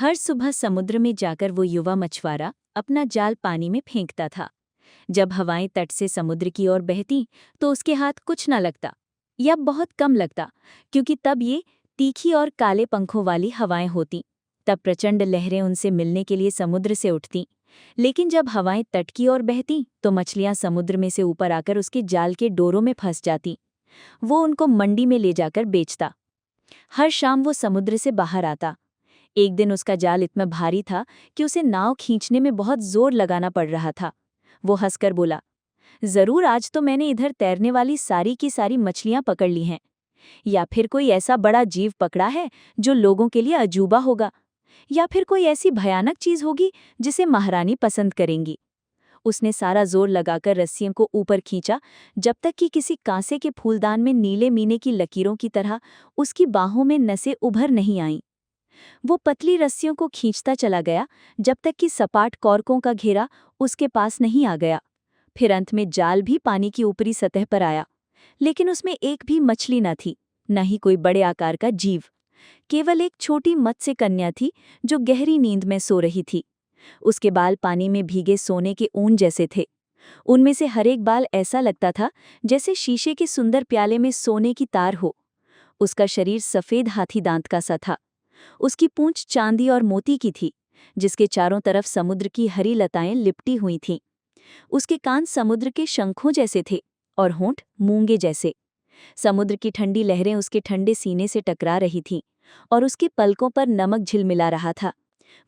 हर सुबह समुद्र में जाकर वो युवा मछुआरा अपना जाल पानी में फेंकता था। जब हवाएं तट से समुद्र की ओर बहती तो उसके हाथ कुछ न लगता, या बहुत कम लगता, क्योंकि तब ये तीखी और काले पंखों वाली हवाएं होती। तब प्रचंड लहरें उनसे मिलने के लिए समुद्र से उठतीं। लेकिन जब हवाएं तट की ओर बहती तो मछलियां समुद्र में से ऊपर आकर उसके जाल के डोरों में फंस जाती। वो उनको मंडी में ले जाकर बेचता। हर शाम वो समुद्र से बाहर आता। एक दिन उसका जाल इतना भारी था कि उसे नाव खींचने में बहुत जोर लगाना पड़ रहा था। वो हंसकर बोला, जरूर आज तो मैंने इधर तैरने वाली सारी की सारी मछलियां पकड़ ली हैं। या फिर कोई ऐसा बड़ा जीव पकड़ा है जो लोगों के लिए अजूबा होगा। या फिर कोई ऐसी भयानक चीज होगी जिसे महारानी पसंद करेंगी। उसने सारा जोर लगाकर रस्सियों को ऊपर खींचा, जब तक कि किसी कांसे के फूलदान में नीले मीने की लकीरों की तरह उसकी बाहों में नसें उभर नहीं आईं। वो पतली रस्सियों को खींचता चला गया, जब तक कि सपाट कॉर्कों का घेरा उसके पास नहीं आ गया। फिर अंत में जाल भी पानी की ऊपरी सतह पर आया, लेकिन उसमें एक भी मछली न थी, न ही कोई बड़े आकार का जीव। केवल एक छोटी मत्स्य कन्या थी जो गहरी नींद में सो रही थी। उसके बाल पानी में भीगे सोने के ऊन जैसे थे। उनमें से हर एक बाल ऐसा लगता था जैसे शीशे के सुंदर प्याले में सोने की तार हो। उसका शरीर सफेद हाथी दांत का सा था। उसकी पूंछ चांदी और मोती की थी, जिसके चारों तरफ समुद्र की हरी लताएं लिपटी हुई थीं। उसके कान समुद्र के शंखों जैसे थे और होंठ मूंगे जैसे। समुद्र की ठंडी लहरें उसके ठंडे सीने से टकरा रही थीं और उसकी पलकों पर नमक झिलमिला रहा था।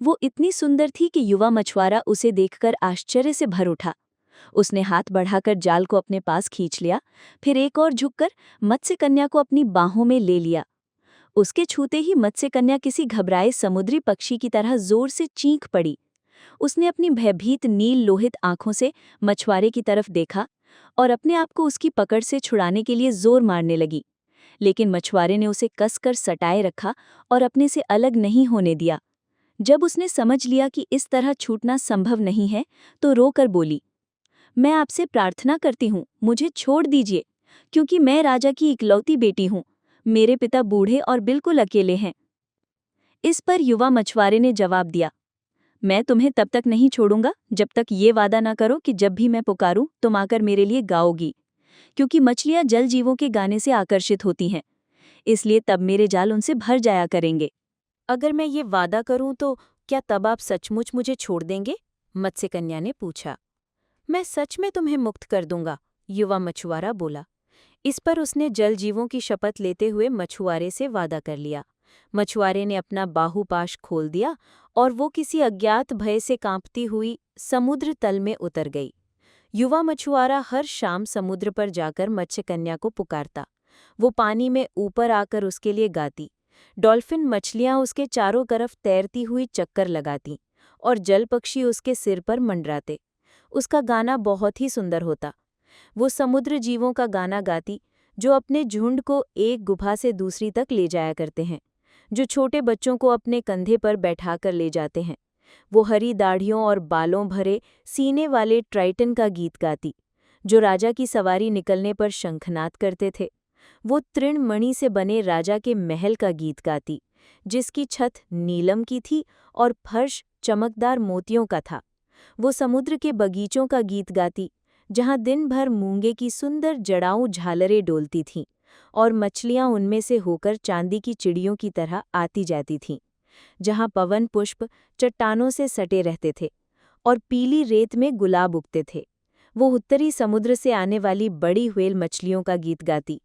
वो इतनी सुंदर थी कि युवा मछुआरा उसे देखकर आश्चर्य से भर उठा। उसने हाथ बढ़ाकर जाल को अपने पास खींच लिया, फिर एक और झुककर मत्स्य कन्या को अपनी बाहों में ले लिया। उसके छूते ही मत्स्य कन्या किसी घबराए समुद्री पक्षी की तरह जोर से चीख पड़ी। उसने अपनी भयभीत नील लोहित आंखों से मछुआरे की तरफ देखा और अपने आप को उसकी पकड़ से छुड़ाने के लिए जोर मारने लगी। लेकिन मछुआरे ने उसे कसकर सटाए रखा और अपने से अलग नहीं होने दिया। जब उसने समझ लिया कि इस तरह छूटना संभव नहीं है, तो रोकर बोली, मैं आपसे प्रार्थना करती हूँ, मुझे छोड़ दीजिए, क्योंकि मैं राजा की इकलौती बेटी हूँ। मेरे पिता बूढ़े और बिल्कुल अकेले हैं। इस पर युवा मछुआरे ने जवाब दिया, मैं तुम्हें तब तक नहीं छोड़ूंगा जब तक ये वादा ना करो कि जब भी मैं पुकारूं तुम आकर मेरे लिए गाओगी। क्योंकि मछलियां जल जीवों के गाने से आकर्षित होती हैं, इसलिए तब मेरे जाल उनसे भर जाया करेंगे। अगर मैं ये वादा करूं तो क्या तब आप सचमुच मुझे छोड़ देंगे? मत्स्य कन्या ने पूछा। मैं सच में तुम्हें मुक्त कर दूंगा, युवा मछुआरा बोला। इस पर उसने जल जीवों की शपथ लेते हुए मछुआरे से वादा कर लिया। मछुआरे ने अपना बाहुपाश खोल दिया और वो किसी अज्ञात भय से कांपती हुई समुद्र तल में उतर गई। युवा मछुआरा हर शाम समुद्र पर जाकर मत्स्य कन्या को पुकारता। वो पानी में ऊपर आकर उसके लिए गाती। डॉल्फिन मछलियां उसके चारों तरफ तैरती हुई चक्कर लगातीं और जल पक्षी उसके सिर पर मंडराते। उसका गाना बहुत ही सुंदर होता। वो समुद्र जीवों का गाना गाती जो अपने झुंड को एक गुफा से दूसरी तक ले जाया करते हैं, जो छोटे बच्चों को अपने कंधे पर बैठाकर ले जाते हैं। वो हरी दाढ़ियों और बालों भरे सीने वाले ट्राइटन का गीत गाती, जो राजा की सवारी निकलने पर शंखनाद करते थे। वो तृणमणि से बने राजा के महल का गीत गाती, जिसकी छत नीलम की थी और फर्श चमकदार मोतियों का था। वो समुद्र के बगीचों का गीत गाती, जहाँ दिन भर मूंगे की सुंदर जड़ाऊ झालरें डोलती थीं और मछलियाँ उनमें से होकर चांदी की चिड़ियों की तरह आती जाती थीं। जहाँ पवन पुष्प चट्टानों से सटे रहते थे और पीली रेत में गुलाब उगते थे। वो उत्तरी समुद्र से आने वाली बड़ी व्हेल मछलियों का गीत गाती,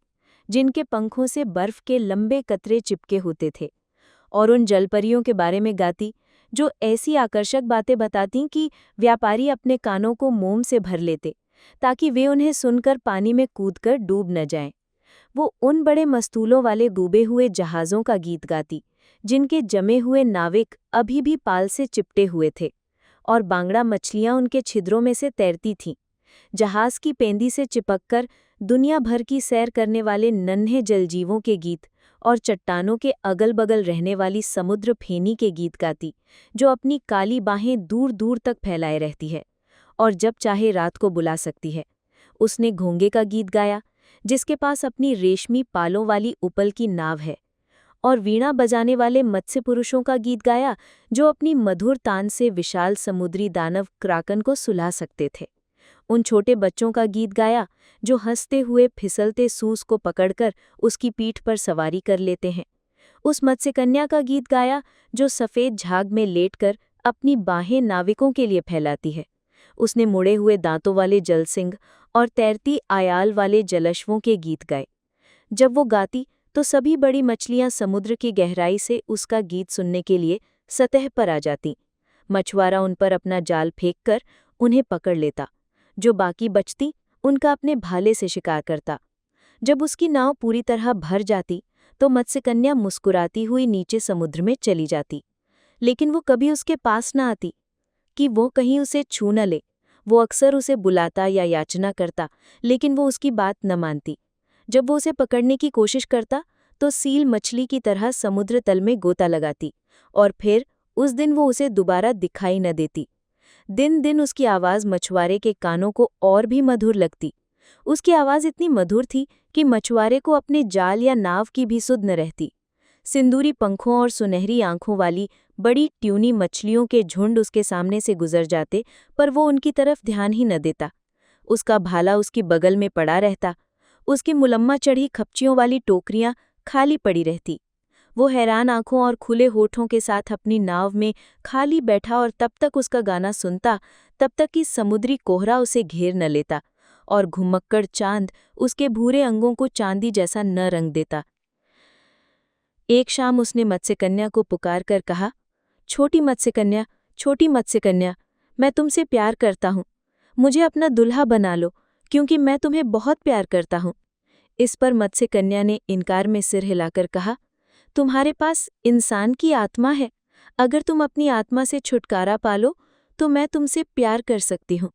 जिनके पंखों से बर्फ के लंबे कतरे चिपके होते थे, और उन जलपरियों के बारे में गाती जो ऐसी आकर्षक बातें बतातीं कि व्यापारी अपने कानों को मोम से भर लेते, ताकि वे उन्हें सुनकर पानी में कूदकर डूब न जाएं। वो उन बड़े मस्तूलों वाले डूबे हुए जहाज़ों का गीत गाती, जिनके जमे हुए नाविक अभी भी पाल से चिपटे हुए थे, और बांगड़ा मछलियां उनके छिद्रों में से तैरती थीं। जहाज़ की पेंदी से चिपककर दुनिया भर की सैर करने वाले नन्हे जलजीवों के गीत और चट्टानों के अगल बगल रहने वाली समुद्र फेनी के गीत गाती, जो अपनी काली बाहें दूर दूर तक फैलाए रहती है और जब चाहे रात को बुला सकती है। उसने घोंगे का गीत गाया, जिसके पास अपनी रेशमी पालों वाली उपल की नाव है, और वीणा बजाने वाले मत्स्य पुरुषों का गीत गाया जो अपनी मधुर तान से विशाल समुद्री दानव क्राकन को सुला सकते थे। उन छोटे बच्चों का गीत गाया जो हंसते हुए फिसलते सूस को पकड़कर उसकी पीठ पर सवारी कर लेते हैं। उस मत्स्यकन्या का गीत गाया जो सफ़ेद झाग में लेटकर अपनी बाहें नाविकों के लिए फैलाती है। उसने मुड़े हुए दांतों वाले जलसिंह और तैरती आयाल वाले जलश्वों के गीत गाए। जब वो गाती तो सभी बड़ी मछलियां समुद्र की गहराई से उसका गीत सुनने के लिए सतह पर आ जातीं। मछुआरा उन पर अपना जाल फेंककर उन्हें पकड़ लेता। जो बाकी बचती उनका अपने भाले से शिकार करता। जब उसकी नाव पूरी तरह भर जाती तो मत्स्यकन्या मुस्कुराती हुई नीचे समुद्र में चली जाती, लेकिन वो कभी उसके पास न आती कि वो कहीं उसे छू न ले। वो अक्सर उसे बुलाता या याचना करता, लेकिन वो उसकी बात न मानती। जब वो उसे पकड़ने की कोशिश करता तो सील मछली की तरह समुद्र तल में गोता लगाती, और फिर उस दिन वो उसे दोबारा दिखाई न देती। दिन दिन उसकी आवाज़ मछुआरे के कानों को और भी मधुर लगती। उसकी आवाज़ इतनी मधुर थी कि मछुआरे को अपने जाल या नाव की भी सुध न रहती। सिंदूरी पंखों और सुनहरी आंखों वाली बड़ी ट्यूनी मछलियों के झुंड उसके सामने से गुजर जाते, पर वो उनकी तरफ ध्यान ही न देता। उसका भाला उसकी बगल में पड़ा रहता। उसकी मुलम्मा चढ़ी खपचियों वाली टोकरियां खाली पड़ी रहती। वो हैरान आंखों और खुले होठों के साथ अपनी नाव में खाली बैठा और तब तक उसका गाना सुनता, तब तक कि समुद्री कोहरा उसे घेर न लेता और घुमक्कड़ चांद उसके भूरे अंगों को चांदी जैसा न रंग देता। एक शाम उसने मत्स्यकन्या को पुकार कर कहा, छोटी मत्स्यकन्या, मैं तुमसे प्यार करता हूँ। मुझे अपना दुल्हा बना लो, क्योंकि मैं तुम्हें बहुत प्यार करता हूँ। इस पर मत्स्यकन्या ने इनकार में सिर हिलाकर कहा, तुम्हारे पास इंसान की आत्मा है। अगर तुम अपनी आत्मा से छुटकारा पालो तो मैं तुमसे प्यार कर सकती हूँ।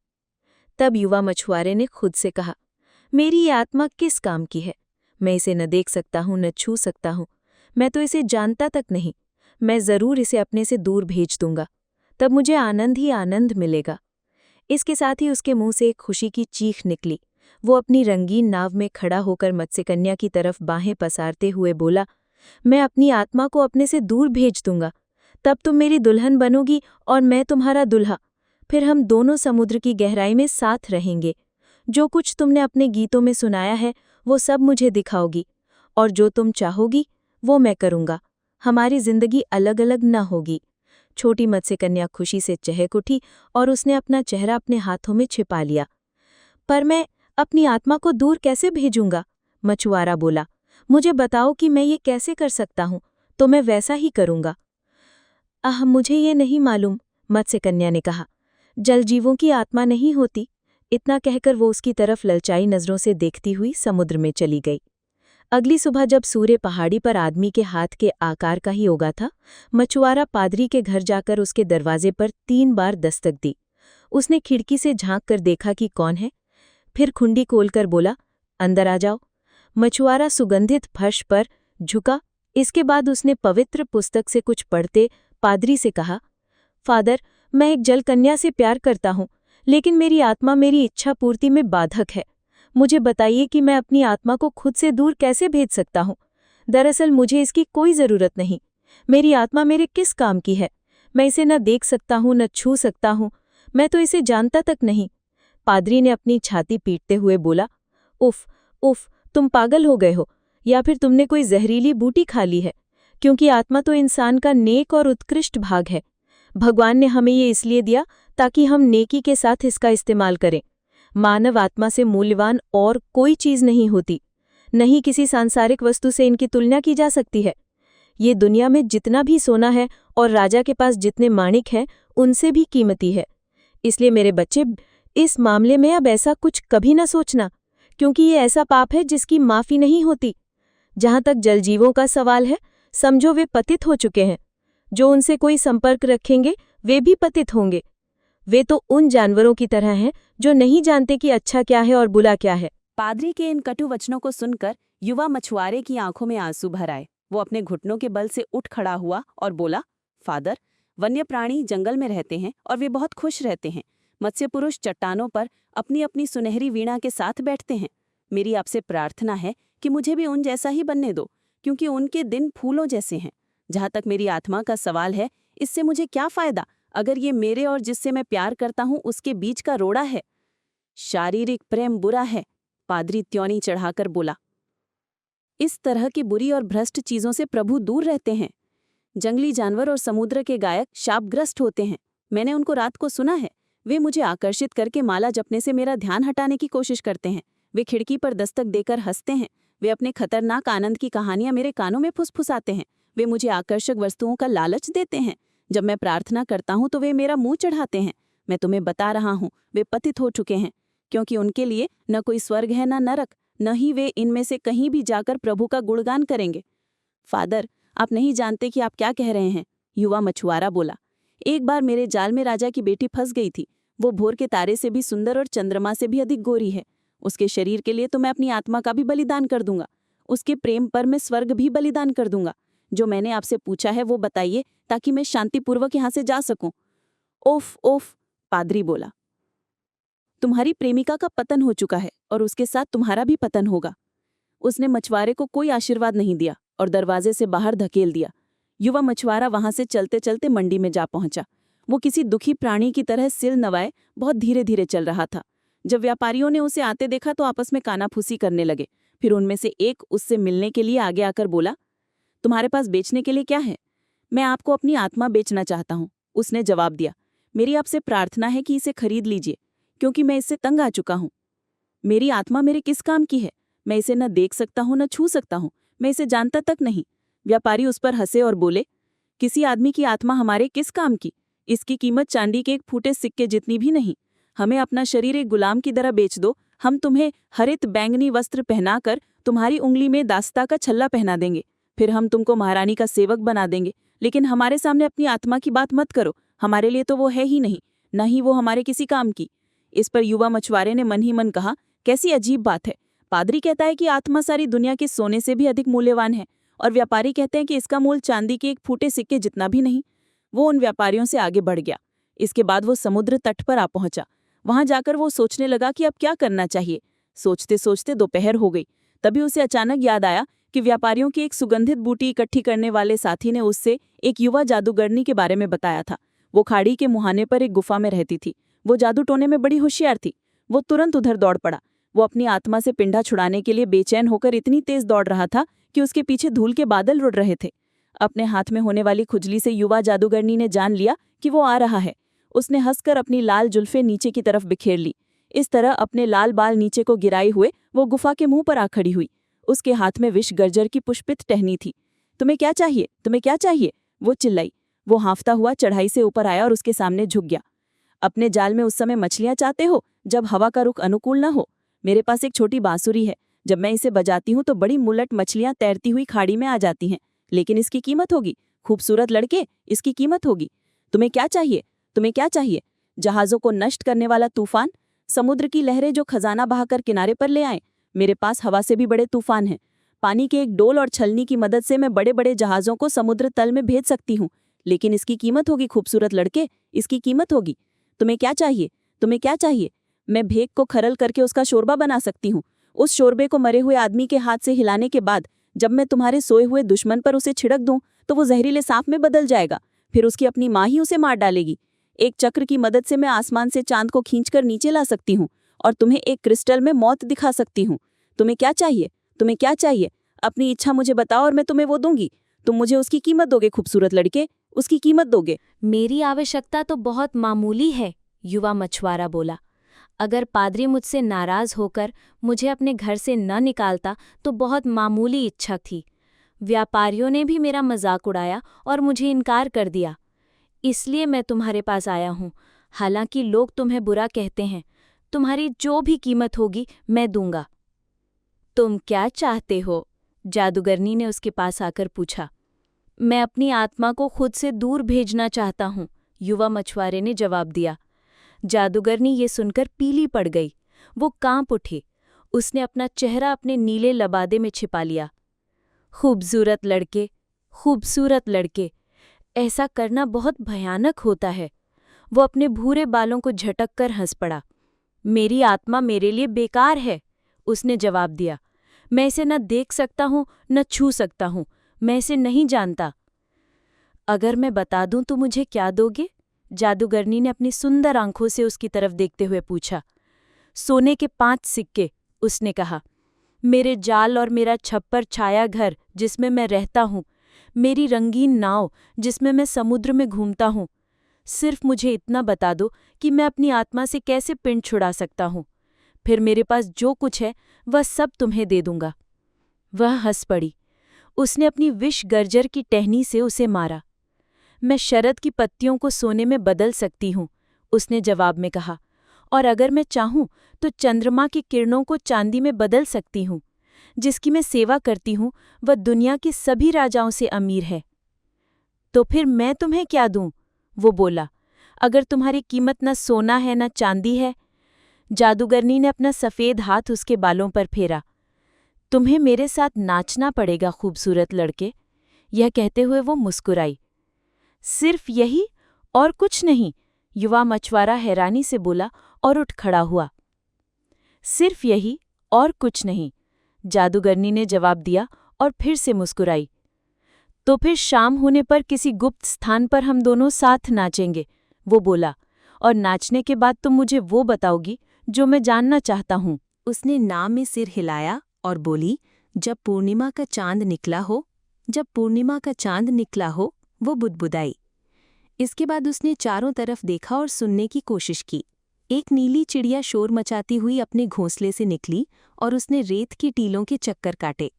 तब युवा मछुआरे ने खुद से कहा, मेरी ये आत्मा किस काम की है? मैं इसे न देख सकता हूँ, न छू सकता हूँ। मैं तो इसे जानता तक नहीं। मैं ज़रूर इसे अपने से दूर भेज दूंगा, तब मुझे आनंद ही आनंद मिलेगा। इसके साथ ही उसके मुंह से एक खुशी की चीख निकली। वो अपनी रंगीन नाव में खड़ा होकर मत्स्यकन्या की तरफ बाहें पसारते हुए बोला, मैं अपनी आत्मा को अपने से दूर भेज दूंगा। तब तुम मेरी दुल्हन बनोगी और मैं तुम्हारा दुल्हा। फिर हम दोनों समुद्र की गहराई में साथ रहेंगे। जो कुछ तुमने अपने गीतों में सुनाया है वो सब मुझे दिखाओगी, और जो तुम चाहोगी वो मैं करूंगा। हमारी जिंदगी अलग अलग न होगी। छोटी मत्स्यकन्या खुशी से चहक उठी और उसने अपना चेहरा अपने हाथों में छिपा लिया। पर मैं अपनी आत्मा को दूर कैसे भेजूंगा? मछुआरा बोला, मुझे बताओ कि मैं ये कैसे कर सकता हूँ, तो मैं वैसा ही करूंगा। मुझे ये नहीं मालूम, मत्स्यकन्या ने कहा। जलजीवों की आत्मा नहीं होती। इतना कहकर वो उसकी तरफ ललचाई नजरों से देखती हुई समुद्र में चली गई। अगली सुबह जब सूर्य पहाड़ी पर आदमी के हाथ के आकार का ही उगा था, मछुआरा पादरी के घर जाकर उसके दरवाजे पर 3 बार दस्तक दी। उसने खिड़की से झांक कर देखा कि कौन है, फिर खुंडी खोलकर बोला, अंदर आ जाओ। मछुआरा सुगंधित फर्श पर झुका। इसके बाद उसने पवित्र पुस्तक से कुछ पढ़ते पादरी से कहा, फादर, मैं एक जलकन्या से प्यार करता हूँ, लेकिन मेरी आत्मा मेरी इच्छा पूर्ति में बाधक है। मुझे बताइए कि मैं अपनी आत्मा को खुद से दूर कैसे भेज सकता हूँ। दरअसल मुझे इसकी कोई ज़रूरत नहीं। मेरी आत्मा मेरे किस काम की है? मैं इसे न देख सकता हूँ, न छू सकता हूँ। मैं तो इसे जानता तक नहीं। पादरी ने अपनी छाती पीटते हुए बोला, उफ, तुम पागल हो गए हो, या फिर तुमने कोई जहरीली बूटी खा ली है, क्योंकि आत्मा तो इंसान का नेक और उत्कृष्ट भाग है। भगवान ने हमें ये इसलिए दिया ताकि हम नेकी के साथ इसका इस्तेमाल करें। मानव आत्मा से मूल्यवान और कोई चीज़ नहीं होती। नहीं किसी सांसारिक वस्तु से इनकी तुलना की जा सकती है। ये दुनिया में जितना भी सोना है और राजा के पास जितने माणिक हैं, उनसे भी कीमती है। इसलिए मेरे बच्चे, इस मामले में अब ऐसा कुछ कभी न सोचना, क्योंकि ये ऐसा पाप है जिसकी माफ़ी नहीं होती। जहाँ तक जलजीवों का सवाल है, समझो वे पतित हो चुके हैं। जो उनसे कोई संपर्क रखेंगे वे भी पतित होंगे। वे तो उन जानवरों की तरह हैं जो नहीं जानते कि अच्छा क्या है और बुरा क्या है। पादरी के इन कटु वचनों को सुनकर युवा मछुआरे की आंखों में आंसू भर आए। वो अपने घुटनों के बल से उठ खड़ा हुआ और बोला, फादर, वन्य प्राणी जंगल में रहते हैं और वे बहुत खुश रहते हैं। मत्स्य पुरुष चट्टानों पर अपनी अपनी सुनहरी वीणा के साथ बैठते हैं। मेरी आपसे प्रार्थना है कि मुझे भी उन जैसा ही बनने दो। क्योंकि उनके दिन फूलों जैसे हैं। जहाँ तक मेरी आत्मा का सवाल है, इससे मुझे क्या फ़ायदा अगर ये मेरे और जिससे मैं प्यार करता हूँ उसके बीच का रोड़ा है। शारीरिक प्रेम बुरा है, पादरी त्योनी चढ़ाकर बोला। इस तरह की बुरी और भ्रष्ट चीज़ों से प्रभु दूर रहते हैं। जंगली जानवर और समुद्र के गायक शापग्रस्त होते हैं। मैंने उनको रात को सुना है। वे मुझे आकर्षित करके माला जपने से मेरा ध्यान हटाने की कोशिश करते हैं। वे खिड़की पर दस्तक देकर हंसते हैं। वे अपने खतरनाक आनंद की कहानियां मेरे कानों में फुसफुसाते हैं। वे मुझे आकर्षक वस्तुओं का लालच देते हैं। जब मैं प्रार्थना करता हूं तो वे मेरा मुंह चढ़ाते हैं। मैं तुम्हें बता रहा हूं, वे पतित हो चुके हैं, क्योंकि उनके लिए न कोई स्वर्ग है न नरक, न ही वे इनमें से कहीं भी जाकर प्रभु का गुणगान करेंगे। फादर, आप नहीं जानते कि आप क्या कह रहे हैं, युवा मछुआरा बोला। एक बार मेरे जाल में राजा की बेटी फंस गई थी। वो भोर के तारे से भी सुंदर और चंद्रमा से भी अधिक गोरी है। उसके शरीर के लिए तो मैं अपनी आत्मा का भी बलिदान कर दूंगा। उसके प्रेम पर मैं स्वर्ग भी बलिदान कर दूंगा। जो मैंने आपसे पूछा है वो बताइए, ताकि मैं शांतिपूर्वक यहाँ से जा सकूं। ओफ ओफ, पादरी बोला। तुम्हारी प्रेमिका का पतन हो चुका है और उसके साथ तुम्हारा भी पतन होगा। उसने मछुआरे को कोई आशीर्वाद नहीं दिया और दरवाजे से बाहर धकेल दिया। युवा मछुआरा वहां से चलते चलते मंडी में जा पहुंचा। वो किसी दुखी प्राणी की तरह सिर नवाए बहुत धीरे धीरे चल रहा था। जब व्यापारियों ने उसे आते देखा तो आपस में कानाफूसी करने लगे। फिर उनमें से एक उससे मिलने के लिए आगे आकर बोला, तुम्हारे पास बेचने के लिए क्या है? मैं आपको अपनी आत्मा बेचना चाहता हूँ, उसने जवाब दिया। मेरी आपसे प्रार्थना है कि इसे खरीद लीजिए, क्योंकि मैं इससे तंग आ चुका हूँ। मेरी आत्मा मेरे किस काम की है? मैं इसे न देख सकता हूँ न छू सकता हूँ, मैं इसे जानता तक नहीं। व्यापारी उस पर हंसे और बोले, किसी आदमी की आत्मा हमारे किस काम की? इसकी कीमत चांदी के एक फूटे सिक्के जितनी भी नहीं। हमें अपना शरीर एक गुलाम की तरह बेच दो, हम तुम्हें हरित बैंगनी वस्त्र पहनाकर तुम्हारी उंगली में दास्ता का छल्ला पहना देंगे। फिर हम तुमको महारानी का सेवक बना देंगे। लेकिन हमारे सामने अपनी आत्मा की बात मत करो, हमारे लिए तो वो है ही नहीं, न ही वो हमारे किसी काम की। इस पर युवा मछुआरे ने मन ही मन कहा, कैसी अजीब बात है। पादरी कहता है कि आत्मा सारी दुनिया के सोने से भी अधिक मूल्यवान है, और व्यापारी कहते हैं कि इसका मूल चांदी के एक फूटे सिक्के जितना भी नहीं। वो उन व्यापारियों से आगे बढ़ गया। इसके बाद वो समुद्र तट पर आ पहुंचा। वहां जाकर वो सोचने लगा कि अब क्या करना चाहिए। सोचते सोचते दोपहर हो गई। तभी उसे अचानक याद आया कि व्यापारियों की एक सुगंधित बूटी इकट्ठी करने वाले साथी ने उससे एक युवा जादूगरनी के बारे में बताया था। वो खाड़ी के मुहाने पर एक गुफा में रहती थी। वो जादू टोने में बड़ी होशियार थी। वो तुरंत उधर दौड़ पड़ा। वो अपनी आत्मा से पिंडा छुड़ाने के लिए बेचैन होकर इतनी तेज दौड़ रहा था कि उसके पीछे धूल के बादल उड़ रहे थे। अपने हाथ में होने वाली खुजली से युवा जादूगरनी ने जान लिया कि वो आ रहा है। उसने हंसकर अपनी लाल जुल्फें नीचे की तरफ बिखेर ली। इस तरह अपने लाल बाल नीचे को गिराए हुए वो गुफा के मुंह पर आ खड़ी हुई। उसके हाथ में विष गर्जर की पुष्पित टहनी थी। तुम्हें क्या चाहिए, तुम्हें क्या चाहिए? वो चिल्लाई। वो हाँफता हुआ चढ़ाई से ऊपर आया और उसके सामने झुक गया। अपने जाल में उस समय मछलियां चाहते हो जब हवा का रुख अनुकूल न हो? मेरे पास एक छोटी बांसुरी है। जब मैं इसे बजाती हूँ तो बड़ी मुलट मछलियां तैरती हुई खाड़ी में आ जाती हैं। लेकिन इसकी कीमत होगी, खूबसूरत लड़के, इसकी कीमत होगी। तुम्हें क्या चाहिए, तुम्हें क्या चाहिए? जहाजों को नष्ट करने वाला तूफान, समुद्र की लहरें जो खजाना बहाकर किनारे पर ले आए? मेरे पास हवा से भी बड़े तूफान हैं। पानी के एक डोल और छलनी की मदद से मैं बड़े बड़े जहाजों को समुद्र तल में भेज सकती हूँ। लेकिन इसकी कीमत होगी, खूबसूरत लड़के, इसकी कीमत होगी। तुम्हें क्या चाहिए, तुम्हें क्या चाहिए? मैं भेक को खरल करके उसका शोरबा बना सकती हूँ। उस शोरबे को मरे हुए आदमी के हाथ से हिलाने के बाद जब मैं तुम्हारे सोए हुए दुश्मन पर उसे छिड़क दूं तो वो जहरीले सांप में बदल जाएगा। फिर उसकी अपनी माँ ही उसे मार डालेगी। एक चक्र की मदद से मैं आसमान से चांद को खींचकर नीचे ला सकती हूँ और तुम्हें एक क्रिस्टल में मौत दिखा सकती हूँ। तुम्हें क्या चाहिए, तुम्हें क्या चाहिए? अपनी इच्छा मुझे बताओ और मैं तुम्हें वो दूंगी। तुम मुझे उसकी कीमत दोगे, खूबसूरत लड़के, उसकी कीमत दोगे। मेरी आवश्यकता तो बहुत मामूली है, युवा मछुआरा बोला। अगर पादरी मुझसे नाराज होकर मुझे अपने घर से न निकालता तो बहुत मामूली इच्छा थी। व्यापारियों ने भी मेरा मजाक उड़ाया और मुझे इनकार कर दिया। इसलिए मैं तुम्हारे पास आया हूँ। हालांकि लोग तुम्हें बुरा कहते हैं। तुम्हारी जो भी कीमत होगी मैं दूंगा। तुम क्या चाहते हो? जादूगरनी ने उसके पास आकर पूछा। मैं अपनी आत्मा को खुद से दूर भेजना चाहता हूँ, युवा मछुआरे ने जवाब दिया। जादूगरनी ये सुनकर पीली पड़ गई। वो कांप उठी। उसने अपना चेहरा अपने नीले लबादे में छिपा लिया। खूबसूरत लड़के, खूबसूरत लड़के, ऐसा करना बहुत भयानक होता है। वो अपने भूरे बालों को झटक कर हंस पड़ा। मेरी आत्मा मेरे लिए बेकार है, उसने जवाब दिया। मैं इसे न देख सकता हूँ न छू सकता हूँ। मैं इसे नहीं जानता। अगर मैं बता दूं तो मुझे क्या दोगे? जादूगरनी ने अपनी सुंदर आंखों से उसकी तरफ देखते हुए पूछा। सोने के 5 सिक्के, उसने कहा। मेरे जाल और मेरा छप्पर छाया घर जिसमें मैं रहता हूँ, मेरी रंगीन नाव जिसमें मैं समुद्र में घूमता हूँ। सिर्फ मुझे इतना बता दो कि मैं अपनी आत्मा से कैसे पिंड छुड़ा सकता हूँ। फिर मेरे पास जो कुछ है वह सब तुम्हें दे दूंगा। वह हंस पड़ी। उसने अपनी विष गर्जर की टहनी से उसे मारा। मैं शरद की पत्तियों को सोने में बदल सकती हूँ, उसने जवाब में कहा, और अगर मैं चाहूँ तो चंद्रमा की किरणों को चांदी में बदल सकती हूँ। जिसकी मैं सेवा करती हूँ वह दुनिया के सभी राजाओं से अमीर है। तो फिर मैं तुम्हें क्या दूं? वो बोला। अगर तुम्हारी कीमत न सोना है न चांदी है। जादूगरनी ने अपना सफ़ेद हाथ उसके बालों पर फेरा। तुम्हें मेरे साथ नाचना पड़ेगा, खूबसूरत लड़के। यह कहते हुए वो मुस्कुराई। सिर्फ यही और कुछ नहीं? युवा मछुआरा हैरानी से बोला और उठ खड़ा हुआ। सिर्फ यही और कुछ नहीं, जादूगरनी ने जवाब दिया और फिर से मुस्कुराई। तो फिर शाम होने पर किसी गुप्त स्थान पर हम दोनों साथ नाचेंगे, वो बोला, और नाचने के बाद तुम मुझे वो बताओगी जो मैं जानना चाहता हूँ। उसने नाम में सिर हिलाया और बोली, जब पूर्णिमा का चांद निकला हो। जब पूर्णिमा का चांद निकला हो, वो बुदबुदाई। इसके बाद उसने चारों तरफ देखा और सुनने की कोशिश की। एक नीली चिड़िया शोर मचाती हुई अपने घोंसले से निकली और उसने रेत की टीलों के चक्कर काटे।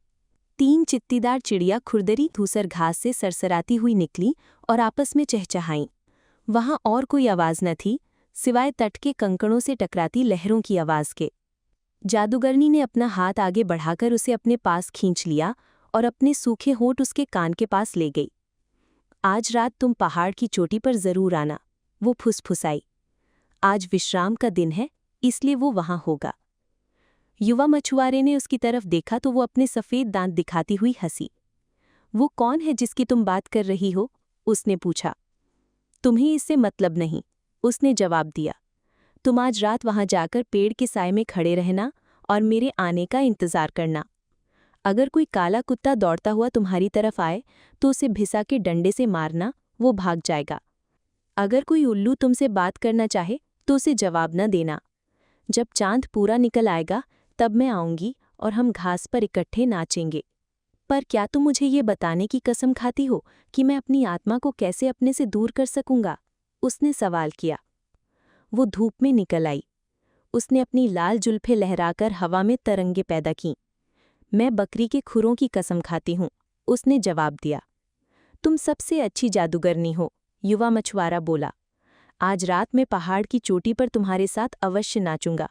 3 चित्तीदार चिड़िया खुरदरी धूसर घास से सरसराती हुई निकली और आपस में चहचहाईं। वहां और कोई आवाज न थी सिवाय तट के कंकड़ों से टकराती लहरों की आवाज के। जादूगरनी ने अपना हाथ आगे बढ़ाकर उसे अपने पास खींच लिया और अपने सूखे होंठ उसके कान के पास ले गई। आज रात तुम पहाड़ की चोटी पर जरूर आना, वो फुसफुसाई। आज विश्राम का दिन है, इसलिए वो वहां होगा। युवा मछुआरे ने उसकी तरफ देखा तो वो अपने सफ़ेद दांत दिखाती हुई हंसी। वो कौन है जिसकी तुम बात कर रही हो? उसने पूछा। तुम्हें इससे मतलब नहीं, उसने जवाब दिया। तुम आज रात वहां जाकर पेड़ के साए में खड़े रहना और मेरे आने का इंतजार करना। अगर कोई काला कुत्ता दौड़ता हुआ तुम्हारी तरफ आए तो उसे भिसा के डंडे से मारना, वो भाग जाएगा। अगर कोई उल्लू तुमसे बात करना चाहे तो उसे जवाब न देना। जब चांद पूरा निकल आएगा तब मैं आऊंगी और हम घास पर इकट्ठे नाचेंगे। पर क्या तुम मुझे ये बताने की कसम खाती हो कि मैं अपनी आत्मा को कैसे अपने से दूर कर सकूंगा? उसने सवाल किया। वो धूप में निकल आई। उसने अपनी लाल जुल्फे लहराकर हवा में तरंगे पैदा कीं। मैं बकरी के खुरों की कसम खाती हूँ, उसने जवाब दिया। तुम सबसे अच्छी जादूगरनी हो, युवा मछुआरा बोला। आज रात मैं पहाड़ की चोटी पर तुम्हारे साथ अवश्य नाचूंगा।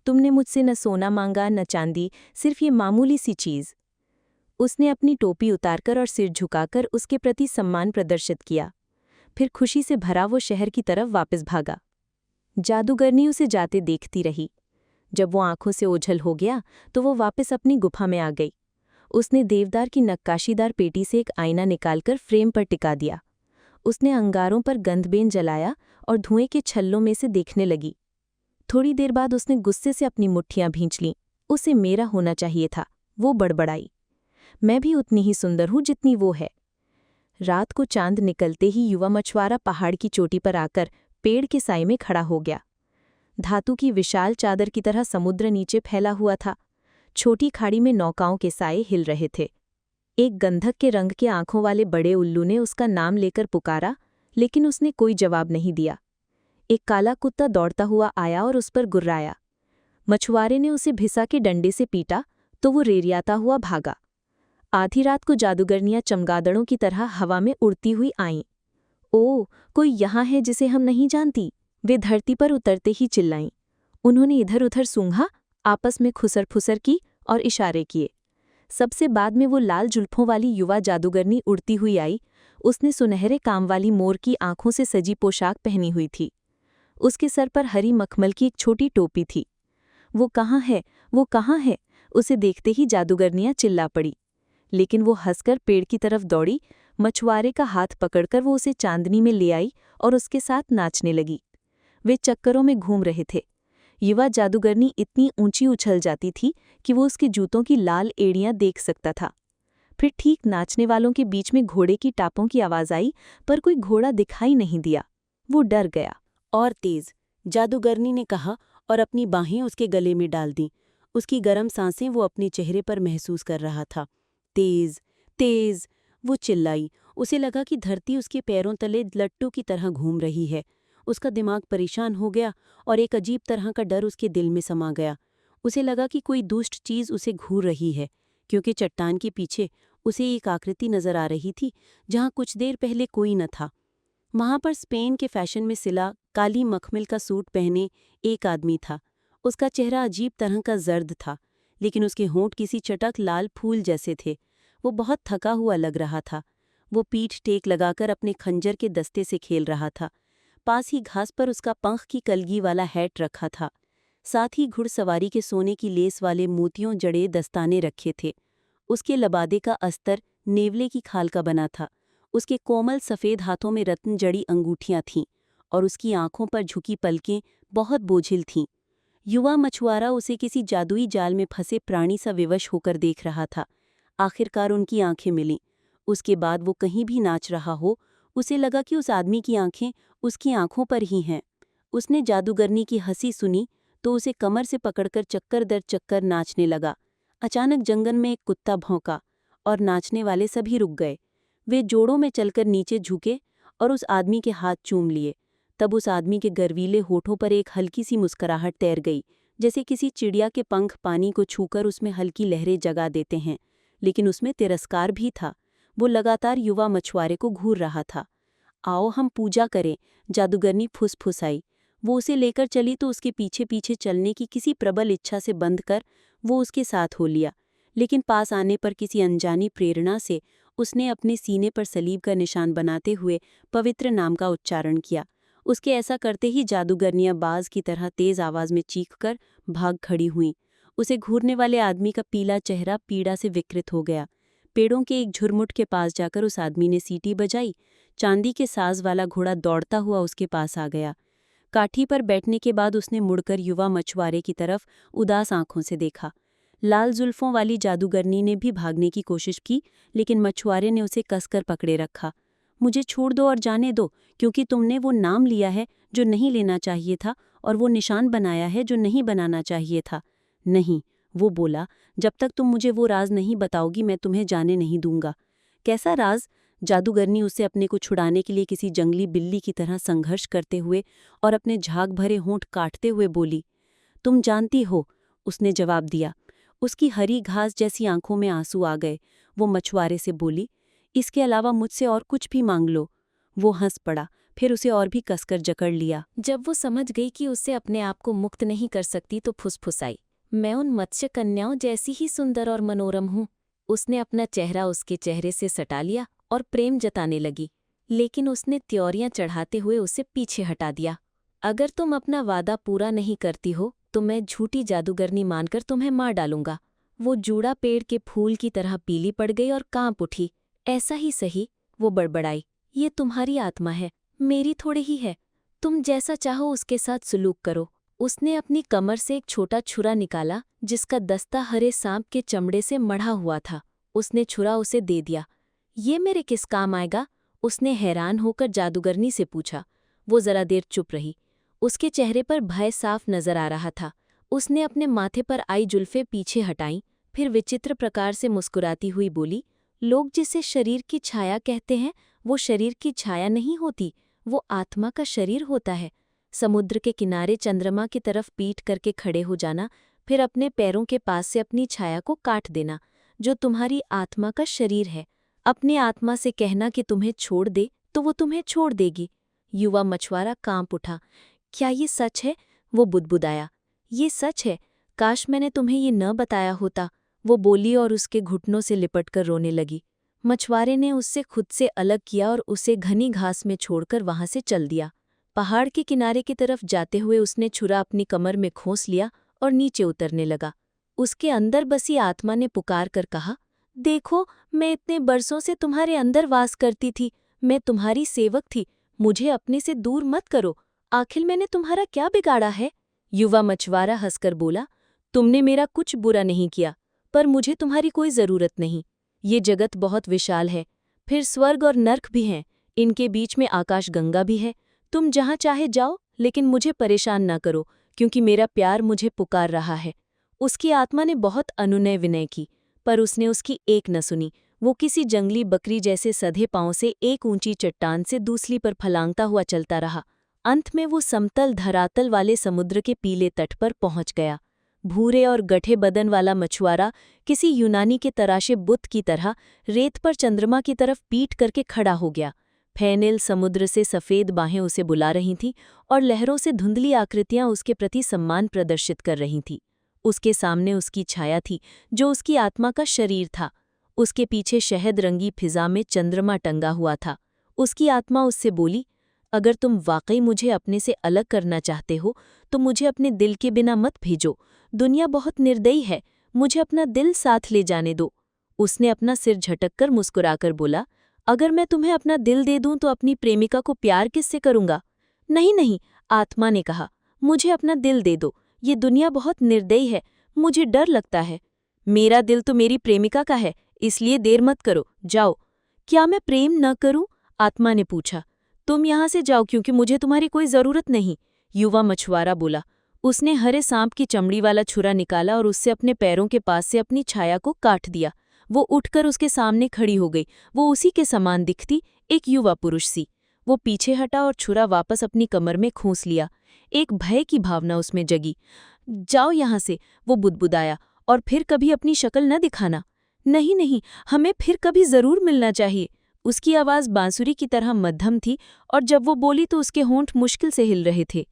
तुमने मुझसे न सोना मांगा न चांदी, सिर्फ ये मामूली सी चीज़। उसने अपनी टोपी उतारकर और सिर झुकाकर उसके प्रति सम्मान प्रदर्शित किया। फिर खुशी से भरा वो शहर की तरफ वापस भागा। जादूगरनी उसे जाते देखती रही। जब वो आंखों से ओझल हो गया तो वो वापस अपनी गुफा में आ गई। उसने देवदार की नक्काशीदार पेटी से एक आईना निकालकर फ्रेम पर टिका दिया। उसने अंगारों पर गंधबेन जलाया और धुएं के छल्लों में से देखने लगी। थोड़ी देर बाद उसने गुस्से से अपनी मुट्ठियां भींच लीं। उसे मेरा होना चाहिए था, वो बड़बड़ाई। मैं भी उतनी ही सुंदर हूं जितनी वो है। रात को चांद निकलते ही युवा मछुआरा पहाड़ की चोटी पर आकर पेड़ के साए में खड़ा हो गया। धातु की विशाल चादर की तरह समुद्र नीचे फैला हुआ था। छोटी खाड़ी में नौकाओं के साए हिल रहे थे। एक गंधक के रंग के आंखों वाले बड़े उल्लू ने उसका नाम लेकर पुकारा, लेकिन उसने कोई जवाब नहीं दिया। एक काला कुत्ता दौड़ता हुआ आया और उस पर गुर्राया। मछुआरे ने उसे भिसा के डंडे से पीटा तो वो रेरियाता हुआ भागा। आधी रात को जादूगरनियां चमगादड़ों की तरह हवा में उड़ती हुई आईं। ओ, कोई यहाँ है जिसे हम नहीं जानती, वे धरती पर उतरते ही चिल्लाईं। उन्होंने इधर उधर सूंघा, आपस में खुसर फुसर की और इशारे किए। सबसे बाद में वो लाल जुल्फों वाली युवा जादूगरनी उड़ती हुई आई। उसने सुनहरे काम वाली मोर की आंखों से सजी पोशाक पहनी हुई थी। उसके सर पर हरी मखमल की एक छोटी टोपी थी। वो कहाँ है, वो कहाँ है? उसे देखते ही जादूगरनियां चिल्ला पड़ी। लेकिन वो हंसकर पेड़ की तरफ दौड़ी। मछुआरे का हाथ पकड़कर वो उसे चांदनी में ले आई और उसके साथ नाचने लगी। वे चक्करों में घूम रहे थे। युवा जादूगरनी इतनी ऊंची उछल जाती थी कि वो उसके जूतों की लाल एड़ियां देख सकता था। फिर ठीक नाचने वालों के बीच में घोड़े की टापों की आवाज आई, पर कोई घोड़ा दिखाई नहीं दिया। वो डर गया। और तेज, जादूगरनी ने कहा और अपनी बाहें उसके गले में डाल दीं। उसकी गर्म सांसें वो अपने चेहरे पर महसूस कर रहा था। तेज, तेज, वो चिल्लाई। उसे लगा कि धरती उसके पैरों तले लट्टू की तरह घूम रही है। उसका दिमाग परेशान हो गया और एक अजीब तरह का डर उसके दिल में समा गया। उसे लगा कि कोई दुष्ट चीज उसे घूर रही है, क्योंकि चट्टान के पीछे उसे एक आकृति नजर आ रही थी जहां कुछ देर पहले कोई न था। वहां पर स्पेन के फैशन में सिला काली मखमल का सूट पहने एक आदमी था। उसका चेहरा अजीब तरह का जर्द था, लेकिन उसके होंठ किसी चटक लाल फूल जैसे थे। वो बहुत थका हुआ लग रहा था। वो पीठ टेक लगाकर अपने खंजर के दस्ते से खेल रहा था। पास ही घास पर उसका पंख की कलगी वाला हैट रखा था। साथ ही घुड़सवारी के सोने की लेस वाले मोतियों जड़े दस्ताने रखे थे। उसके लबादे का अस्तर नेवले की खाल का बना था। उसके कोमल सफ़ेद हाथों में रत्न जड़ी अंगूठियां थीं और उसकी आंखों पर झुकी पलकें बहुत बोझिल थीं। युवा मछुआरा उसे किसी जादुई जाल में फंसे प्राणी सा विवश होकर देख रहा था। आखिरकार उनकी आंखें मिलीं। उसके बाद वो कहीं भी नाच रहा हो, उसे लगा कि उस आदमी की आंखें उसकी आंखों पर ही हैं। उसने जादूगरनी की हंसी सुनी तो उसे कमर से पकड़कर चक्कर दर चक्कर नाचने लगा। अचानक जंगल में एक कुत्ता भौंका और नाचने वाले सभी रुक गए। वे जोड़ों में चलकर नीचे झुके और उस आदमी के हाथ चूम लिए। तब उस आदमी के गर्वीले होठों पर एक हल्की सी मुस्कुराहट तैर गई, जैसे किसी चिड़िया के पंख पानी को छूकर उसमें हल्की लहरें जगा देते हैं। लेकिन उसमें तिरस्कार भी था। वो लगातार युवा मछुआरे को घूर रहा था। आओ हम पूजा करें, जादूगरनी फुसफुसाई। वो उसे लेकर चली तो उसके पीछे पीछे चलने की किसी प्रबल इच्छा से बंध कर वो उसके साथ हो लिया। लेकिन पास आने पर किसी अनजानी प्रेरणा से उसने अपने सीने पर सलीब का निशान बनाते हुए पवित्र नाम का उच्चारण किया। उसके ऐसा करते ही जादूगरनियां बाज की तरह तेज आवाज में चीखकर भाग खड़ी हुईं। उसे घूरने वाले आदमी का पीला चेहरा पीड़ा से विकृत हो गया। पेड़ों के एक झुरमुट के पास जाकर उस आदमी ने सीटी बजाई। चांदी के साज वाला घोड़ा दौड़ता हुआ उसके पास आ गया। काठी पर बैठने के बाद उसने मुड़कर युवा मछुआरे की तरफ उदास आंखों से देखा। लाल जुल्फों वाली जादूगरनी ने भी भागने की कोशिश की, लेकिन मछुआरे ने उसे कसकर पकड़े रखा। मुझे छोड़ दो और जाने दो, क्योंकि तुमने वो नाम लिया है जो नहीं लेना चाहिए था और वो निशान बनाया है जो नहीं बनाना चाहिए था। नहीं, वो बोला, जब तक तुम मुझे वो राज नहीं बताओगी मैं तुम्हें जाने नहीं दूंगा। कैसा राज? जादूगरनी उसे अपने को छुड़ाने के लिए किसी जंगली बिल्ली की तरह संघर्ष करते हुए और अपने झाग भरे होंठ काटते हुए बोली। तुम जानती हो, उसने जवाब दिया। उसकी हरी घास जैसी आंखों में आंसू आ गए। वो मछुआरे से बोली, इसके अलावा मुझसे और कुछ भी मांग लो। वो हंस पड़ा, फिर उसे और भी कसकर जकड़ लिया। जब वो समझ गई कि उससे अपने आप को मुक्त नहीं कर सकती तो फुसफुसाई, मैं उन मत्स्य कन्याओं जैसी ही सुंदर और मनोरम हूँ। उसने अपना चेहरा उसके चेहरे से सटा लिया और प्रेम जताने लगी, लेकिन उसने त्योरियां चढ़ाते हुए उसे पीछे हटा दिया। अगर तुम अपना वादा पूरा नहीं करती हो तो मैं झूठी जादूगरनी मानकर तुम्हें मार डालूंगा। वो जूड़ा पेड़ के फूल की तरह पीली पड़ गई और कांप उठी। ऐसा ही सही, वो बड़बड़ाई, ये तुम्हारी आत्मा है, मेरी थोड़ी ही है। तुम जैसा चाहो उसके साथ सुलूक करो। उसने अपनी कमर से एक छोटा छुरा निकाला जिसका दस्ता हरे सांप के चमड़े से मढ़ा हुआ था। उसने छुरा उसे दे दिया। ये मेरे किस काम आएगा? उसने हैरान होकर जादूगरनी से पूछा। वो जरा देर चुप रही। उसके चेहरे पर भय साफ नजर आ रहा था। उसने अपने माथे पर आई जुल्फे पीछे हटाईं, फिर विचित्र प्रकार से मुस्कुराती हुई बोली, लोग जिसे शरीर की छाया कहते हैं वो शरीर की छाया नहीं होती, वो आत्मा का शरीर होता है। समुद्र के किनारे चंद्रमा की तरफ पीठ करके खड़े हो जाना, फिर अपने पैरों के पास से अपनी छाया को काट देना, जो तुम्हारी आत्मा का शरीर है। अपने आत्मा से कहना कि तुम्हें छोड़ दे तो वो तुम्हें छोड़ देगी। युवा मछुआरा कांप उठा। क्या ये सच है? वो बुदबुदाया। ये सच है, काश मैंने तुम्हें ये न बताया होता, वो बोली और उसके घुटनों से लिपटकर रोने लगी। मछुआरे ने उससे खुद से अलग किया और उसे घनी घास में छोड़कर वहां से चल दिया। पहाड़ के किनारे की तरफ जाते हुए उसने छुरा अपनी कमर में खोंस लिया और नीचे उतरने लगा। उसके अंदर बसी आत्मा ने पुकार कर कहा, देखो, मैं इतने बरसों से तुम्हारे अंदर वास करती थी, मैं तुम्हारी सेवक थी, मुझे अपने से दूर मत करो। आखिर मैंने तुम्हारा क्या बिगाड़ा है? युवा मछुआरा हंसकर बोला, तुमने मेरा कुछ बुरा नहीं किया, पर मुझे तुम्हारी कोई जरूरत नहीं। ये जगत बहुत विशाल है, फिर स्वर्ग और नर्क भी हैं, इनके बीच में आकाश गंगा भी है। तुम जहाँ चाहे जाओ, लेकिन मुझे परेशान ना करो, क्योंकि मेरा प्यार मुझे पुकार रहा है। उसकी आत्मा ने बहुत अनुनय विनय की, पर उसने उसकी एक न सुनी। वो किसी जंगली बकरी जैसे सधे पांव से एक ऊंची चट्टान से दूसरी पर फलांगता हुआ चलता रहा। अंत में वो समतल धरातल वाले समुद्र के पीले तट पर पहुंच गया। भूरे और गठे बदन वाला मछुआरा किसी यूनानी के तराशे बुत की तरह रेत पर चंद्रमा की तरफ पीठ करके खड़ा हो गया। फैनेल समुद्र से सफ़ेद बाहें उसे बुला रही थीं और लहरों से धुंधली आकृतियां उसके प्रति सम्मान प्रदर्शित कर रही थीं। उसके सामने उसकी छाया थी, जो उसकी आत्मा का शरीर था। उसके पीछे शहद रंगी फिजा में चंद्रमा टंगा हुआ था। उसकी आत्मा उससे बोली, अगर तुम वाकई मुझे अपने से अलग करना चाहते हो तो मुझे अपने दिल के बिना मत भेजो। दुनिया बहुत निर्दयी है, मुझे अपना दिल साथ ले जाने दो। उसने अपना सिर झटककर मुस्कुराकर बोला, अगर मैं तुम्हें अपना दिल दे दूं तो अपनी प्रेमिका को प्यार किससे करूंगा? नहीं नहीं, आत्मा ने कहा, मुझे अपना दिल दे दो। ये दुनिया बहुत निर्दयी है, मुझे डर लगता है। मेरा दिल तो मेरी प्रेमिका का है, इसलिए देर मत करो, जाओ। क्या मैं प्रेम न करूं? आत्मा ने पूछा। तुम यहाँ से जाओ, क्योंकि मुझे तुम्हारी कोई जरूरत नहीं, युवा मछुआरा बोला। उसने हरे सांप की चमड़ी वाला छुरा निकाला और उससे अपने पैरों के पास से अपनी छाया को काट दिया। वो उठकर उसके सामने खड़ी हो गई। वो उसी के समान दिखती, एक युवा पुरुष सी। वो पीछे हटा और छुरा वापस अपनी कमर में खूंस लिया। एक भय की भावना उसमें जगी। जाओ यहाँ से, वो बुदबुदाया, और फिर कभी अपनी शक्ल न दिखाना। नहीं नहीं, हमें फिर कभी जरूर मिलना चाहिए। उसकी आवाज़ बांसुरी की तरह मध्यम थी, और जब वो बोली तो उसके होंठ मुश्किल से हिल रहे थे।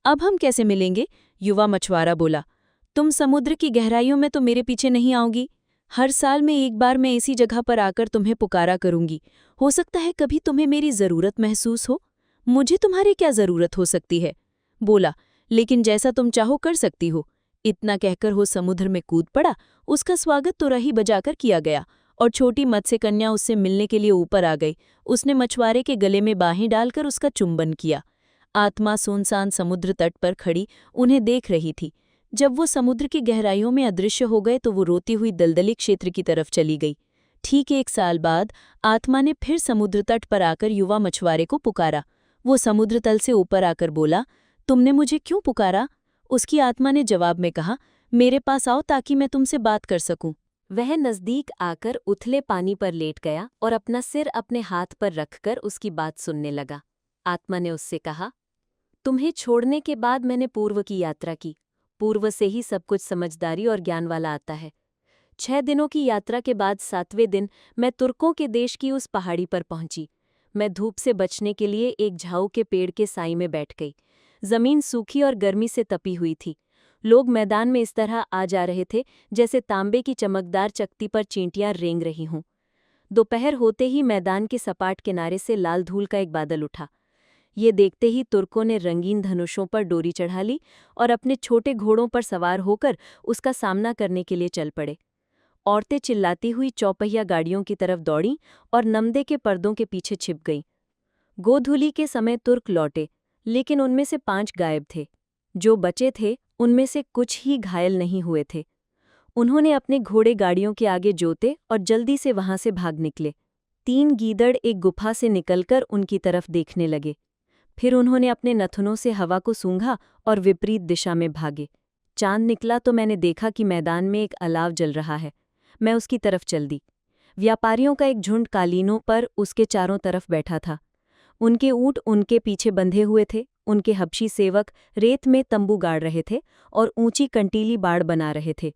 अब हम कैसे मिलेंगे? युवा मछुआरा बोला। तुम समुद्र की गहराइयों में तो मेरे पीछे नहीं आओगी। हर साल में एक बार मैं इसी जगह पर आकर तुम्हें पुकारा करूंगी। हो सकता है कभी तुम्हें मेरी ज़रूरत महसूस हो। मुझे तुम्हारी क्या ज़रूरत हो सकती है? बोला, लेकिन जैसा तुम चाहो कर सकती हो। इतना कहकर वो समुद्र में कूद पड़ा। उसका स्वागत तो रही बजाकर किया गया, और छोटी मत्स्य कन्या उससे मिलने के लिए ऊपर आ गई। उसने मछुआरे के गले में बाहें डालकर उसका चुंबन किया। आत्मा सुनसान समुद्र तट पर खड़ी उन्हें देख रही थी। जब वो समुद्र की गहराइयों में अदृश्य हो गए तो वो रोती हुई दलदली क्षेत्र की तरफ चली गई। ठीक 1 साल बाद आत्मा ने फिर समुद्र तट पर आकर युवा मछुआरे को पुकारा। वो समुद्र तल से ऊपर आकर बोला, तुमने मुझे क्यों पुकारा? उसकी आत्मा ने जवाब में कहा, मेरे पास आओ ताकि मैं तुमसे बात कर सकूं। वह नजदीक आकर उथले पानी पर लेट गया और अपना सिर अपने हाथ पर रखकर उसकी बात सुनने लगा। आत्मा ने उससे कहा, तुम्हें छोड़ने के बाद मैंने पूर्व की यात्रा की। पूर्व से ही सब कुछ समझदारी और ज्ञान वाला आता है। 6 दिनों की यात्रा के बाद 7वें दिन मैं तुर्कों के देश की उस पहाड़ी पर पहुंची। मैं धूप से बचने के लिए एक झाऊ के पेड़ के साई में बैठ गई। जमीन सूखी और गर्मी से तपी हुई थी। लोग मैदान में इस तरह आ जा रहे थे जैसे तांबे की चमकदार चकती पर चींटियां रेंग रही हों। दोपहर होते ही मैदान के सपाट किनारे से लाल धूल का एक बादल उठा। ये देखते ही तुर्कों ने रंगीन धनुषों पर डोरी चढ़ा ली और अपने छोटे घोड़ों पर सवार होकर उसका सामना करने के लिए चल पड़े। औरतें चिल्लाती हुई चौपहिया गाड़ियों की तरफ दौड़ीं और नमदे के पर्दों के पीछे छिप गईं। गोधूली के समय तुर्क लौटे, लेकिन उनमें से 5 गायब थे। जो बचे थे उनमें से कुछ ही घायल नहीं हुए थे। उन्होंने अपने घोड़े गाड़ियों के आगे जोते और जल्दी से वहां से भाग निकले। 3 गीदड़ एक गुफा से निकलकर उनकी तरफ देखने लगे। फिर उन्होंने अपने नथनों से हवा को सूंघा और विपरीत दिशा में भागे। चांद निकला तो मैंने देखा कि मैदान में एक अलाव जल रहा है। मैं उसकी तरफ चल दी। व्यापारियों का एक झुंड कालीनों पर उसके चारों तरफ बैठा था। उनके ऊंट उनके पीछे बंधे हुए थे। उनके हबशी सेवक रेत में तंबू गाड़ रहे थे और ऊंची कंटीली बाड़ बना रहे थे।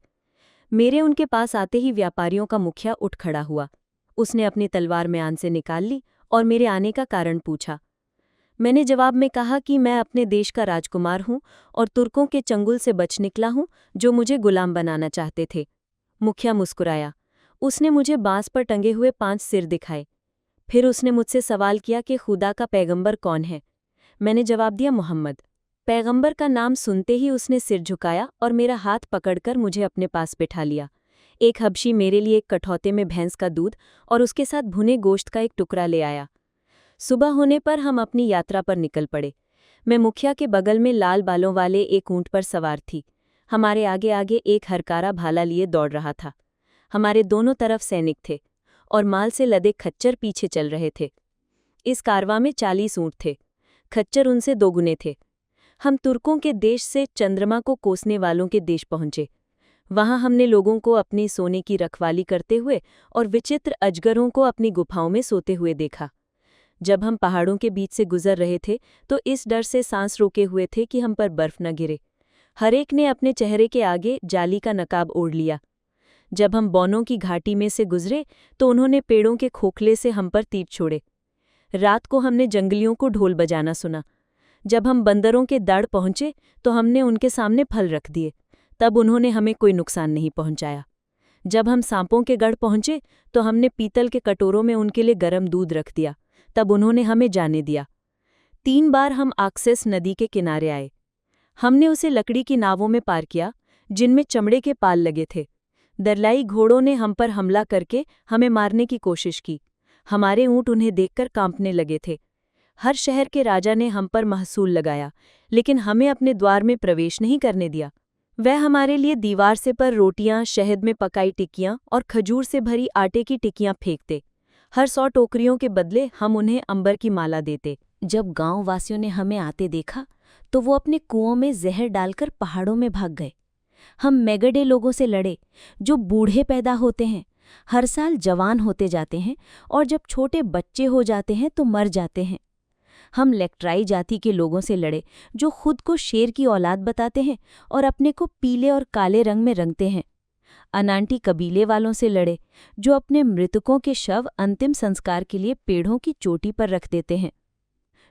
मेरे उनके पास आते ही व्यापारियों का मुखिया उठ खड़ा हुआ। उसने अपनी तलवार म्यान से निकाल ली और मेरे आने का कारण पूछा। मैंने जवाब में कहा कि मैं अपने देश का राजकुमार हूं और तुर्कों के चंगुल से बच निकला हूं, जो मुझे गुलाम बनाना चाहते थे। मुखिया मुस्कुराया। उसने मुझे बांस पर टंगे हुए 5 सिर दिखाए। फिर उसने मुझसे सवाल किया कि खुदा का पैगंबर कौन है। मैंने जवाब दिया, मोहम्मद। पैगंबर का नाम सुनते ही उसने सिर झुकाया और मेरा हाथ पकड़कर मुझे अपने पास बिठा लिया। एक हबशी मेरे लिए एक कठौते में भैंस का दूध और उसके साथ भुने गोश्त का एक टुकड़ा ले आया। सुबह होने पर हम अपनी यात्रा पर निकल पड़े। मैं मुखिया के बगल में लाल बालों वाले एक ऊंट पर सवार थी। हमारे आगे आगे एक हरकारा भाला लिए दौड़ रहा था। हमारे दोनों तरफ सैनिक थे और माल से लदे खच्चर पीछे चल रहे थे। इस कारवां में 40 ऊंट थे। खच्चर उनसे दोगुने थे। हम तुर्कों के देश से चंद्रमा को कोसने वालों के देश पहुंचे। वहां हमने लोगों को अपनी सोने की रखवाली करते हुए और विचित्र अजगरों को अपनी गुफाओं में सोते हुए देखा। जब हम पहाड़ों के बीच से गुजर रहे थे तो इस डर से सांस रोके हुए थे कि हम पर बर्फ न गिरे। हर एक ने अपने चेहरे के आगे जाली का नकाब ओढ़ लिया। जब हम बौनों की घाटी में से गुजरे तो उन्होंने पेड़ों के खोखले से हम पर तीर छोड़े। रात को हमने जंगलियों को ढोल बजाना सुना। जब हम बंदरों के दड़ पहुंचे तो हमने उनके सामने फल रख दिए। तब उन्होंने हमें कोई नुकसान नहीं पहुंचाया। जब हम सांपों के गढ़ पहुंचे तो हमने पीतल के कटोरों में उनके लिए गर्म दूध रख दिया। तब उन्होंने हमें जाने दिया। 3 बार हम आक्सेस नदी के किनारे आए। हमने उसे लकड़ी की नावों में पार किया जिनमें चमड़े के पाल लगे थे। दरलाई घोड़ों ने हम पर हमला करके हमें मारने की कोशिश की। हमारे ऊंट उन्हें देखकर कांपने लगे थे। हर शहर के राजा ने हम पर महसूल लगाया, लेकिन हमें अपने द्वार में प्रवेश नहीं करने दिया। वह हमारे लिए दीवार से पर रोटियां, शहद में पकाई टिक्कियां और खजूर से भरी आटे की टिक्कियां फेंकते। हर 100 टोकरियों के बदले हम उन्हें अंबर की माला देते। जब गांव वासियों ने हमें आते देखा तो वो अपने कुओं में जहर डालकर पहाड़ों में भाग गए। हम मेगडे लोगों से लड़े, जो बूढ़े पैदा होते हैं, हर साल जवान होते जाते हैं और जब छोटे बच्चे हो जाते हैं तो मर जाते हैं। हम लेक्ट्राई जाति के लोगों से लड़े, जो खुद को शेर की औलाद बताते हैं और अपने को पीले और काले रंग में रंगते हैं। अनांटी कबीले वालों से लड़े, जो अपने मृतकों के शव अंतिम संस्कार के लिए पेड़ों की चोटी पर रख देते हैं।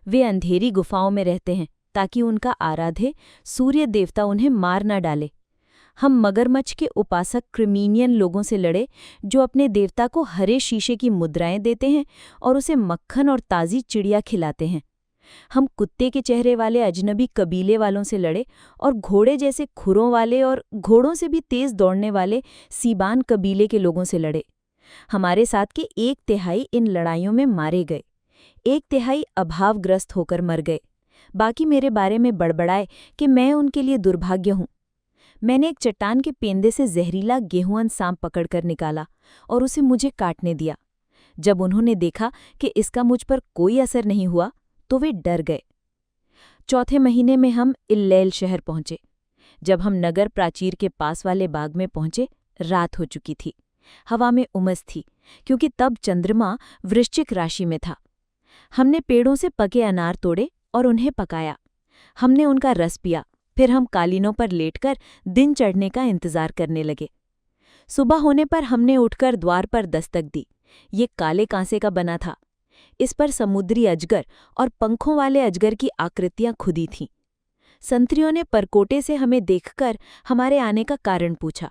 वे अंधेरी गुफाओं में रहते हैं ताकि उनका आराध्य सूर्य देवता उन्हें मार न डाले। हम मगरमच्छ के उपासक क्रिमीनियन लोगों से लड़े, जो अपने देवता को हरे शीशे की मुद्राएं देते हैं और उसे मक्खन और ताज़ी चिड़िया खिलाते हैं। हम कुत्ते के चेहरे वाले अजनबी कबीले वालों से लड़े और घोड़े जैसे खुरों वाले और घोड़ों से भी तेज दौड़ने वाले सीबान कबीले के लोगों से लड़े। हमारे साथ के 1/3 इन लड़ाइयों में मारे गए। 1/3 अभावग्रस्त होकर मर गए। बाकी मेरे बारे में बड़बड़ाए कि मैं उनके लिए दुर्भाग्य हूं। मैंने एक चट्टान के पेंदे से जहरीला गेहुअन सांप पकड़कर निकाला और उसे मुझे काटने दिया। जब उन्होंने देखा कि इसका मुझ पर कोई असर नहीं हुआ तो वे डर गए। 4थे महीने में हम इल्लैल शहर पहुंचे। जब हम नगर प्राचीर के पास वाले बाग में पहुंचे, रात हो चुकी थी। हवा में उमस थी क्योंकि तब चंद्रमा वृश्चिक राशि में था। हमने पेड़ों से पके अनार तोड़े और उन्हें पकाया। हमने उनका रस पिया। फिर हम कालीनों पर लेटकर दिन चढ़ने का इंतजार करने लगे। सुबह होने पर हमने उठकर द्वार पर दस्तक दी। ये काले कांसे का बना था। इस पर समुद्री अजगर और पंखों वाले अजगर की आकृतियां खुदी थीं। संतरियों ने परकोटे से हमें देखकर हमारे आने का कारण पूछा।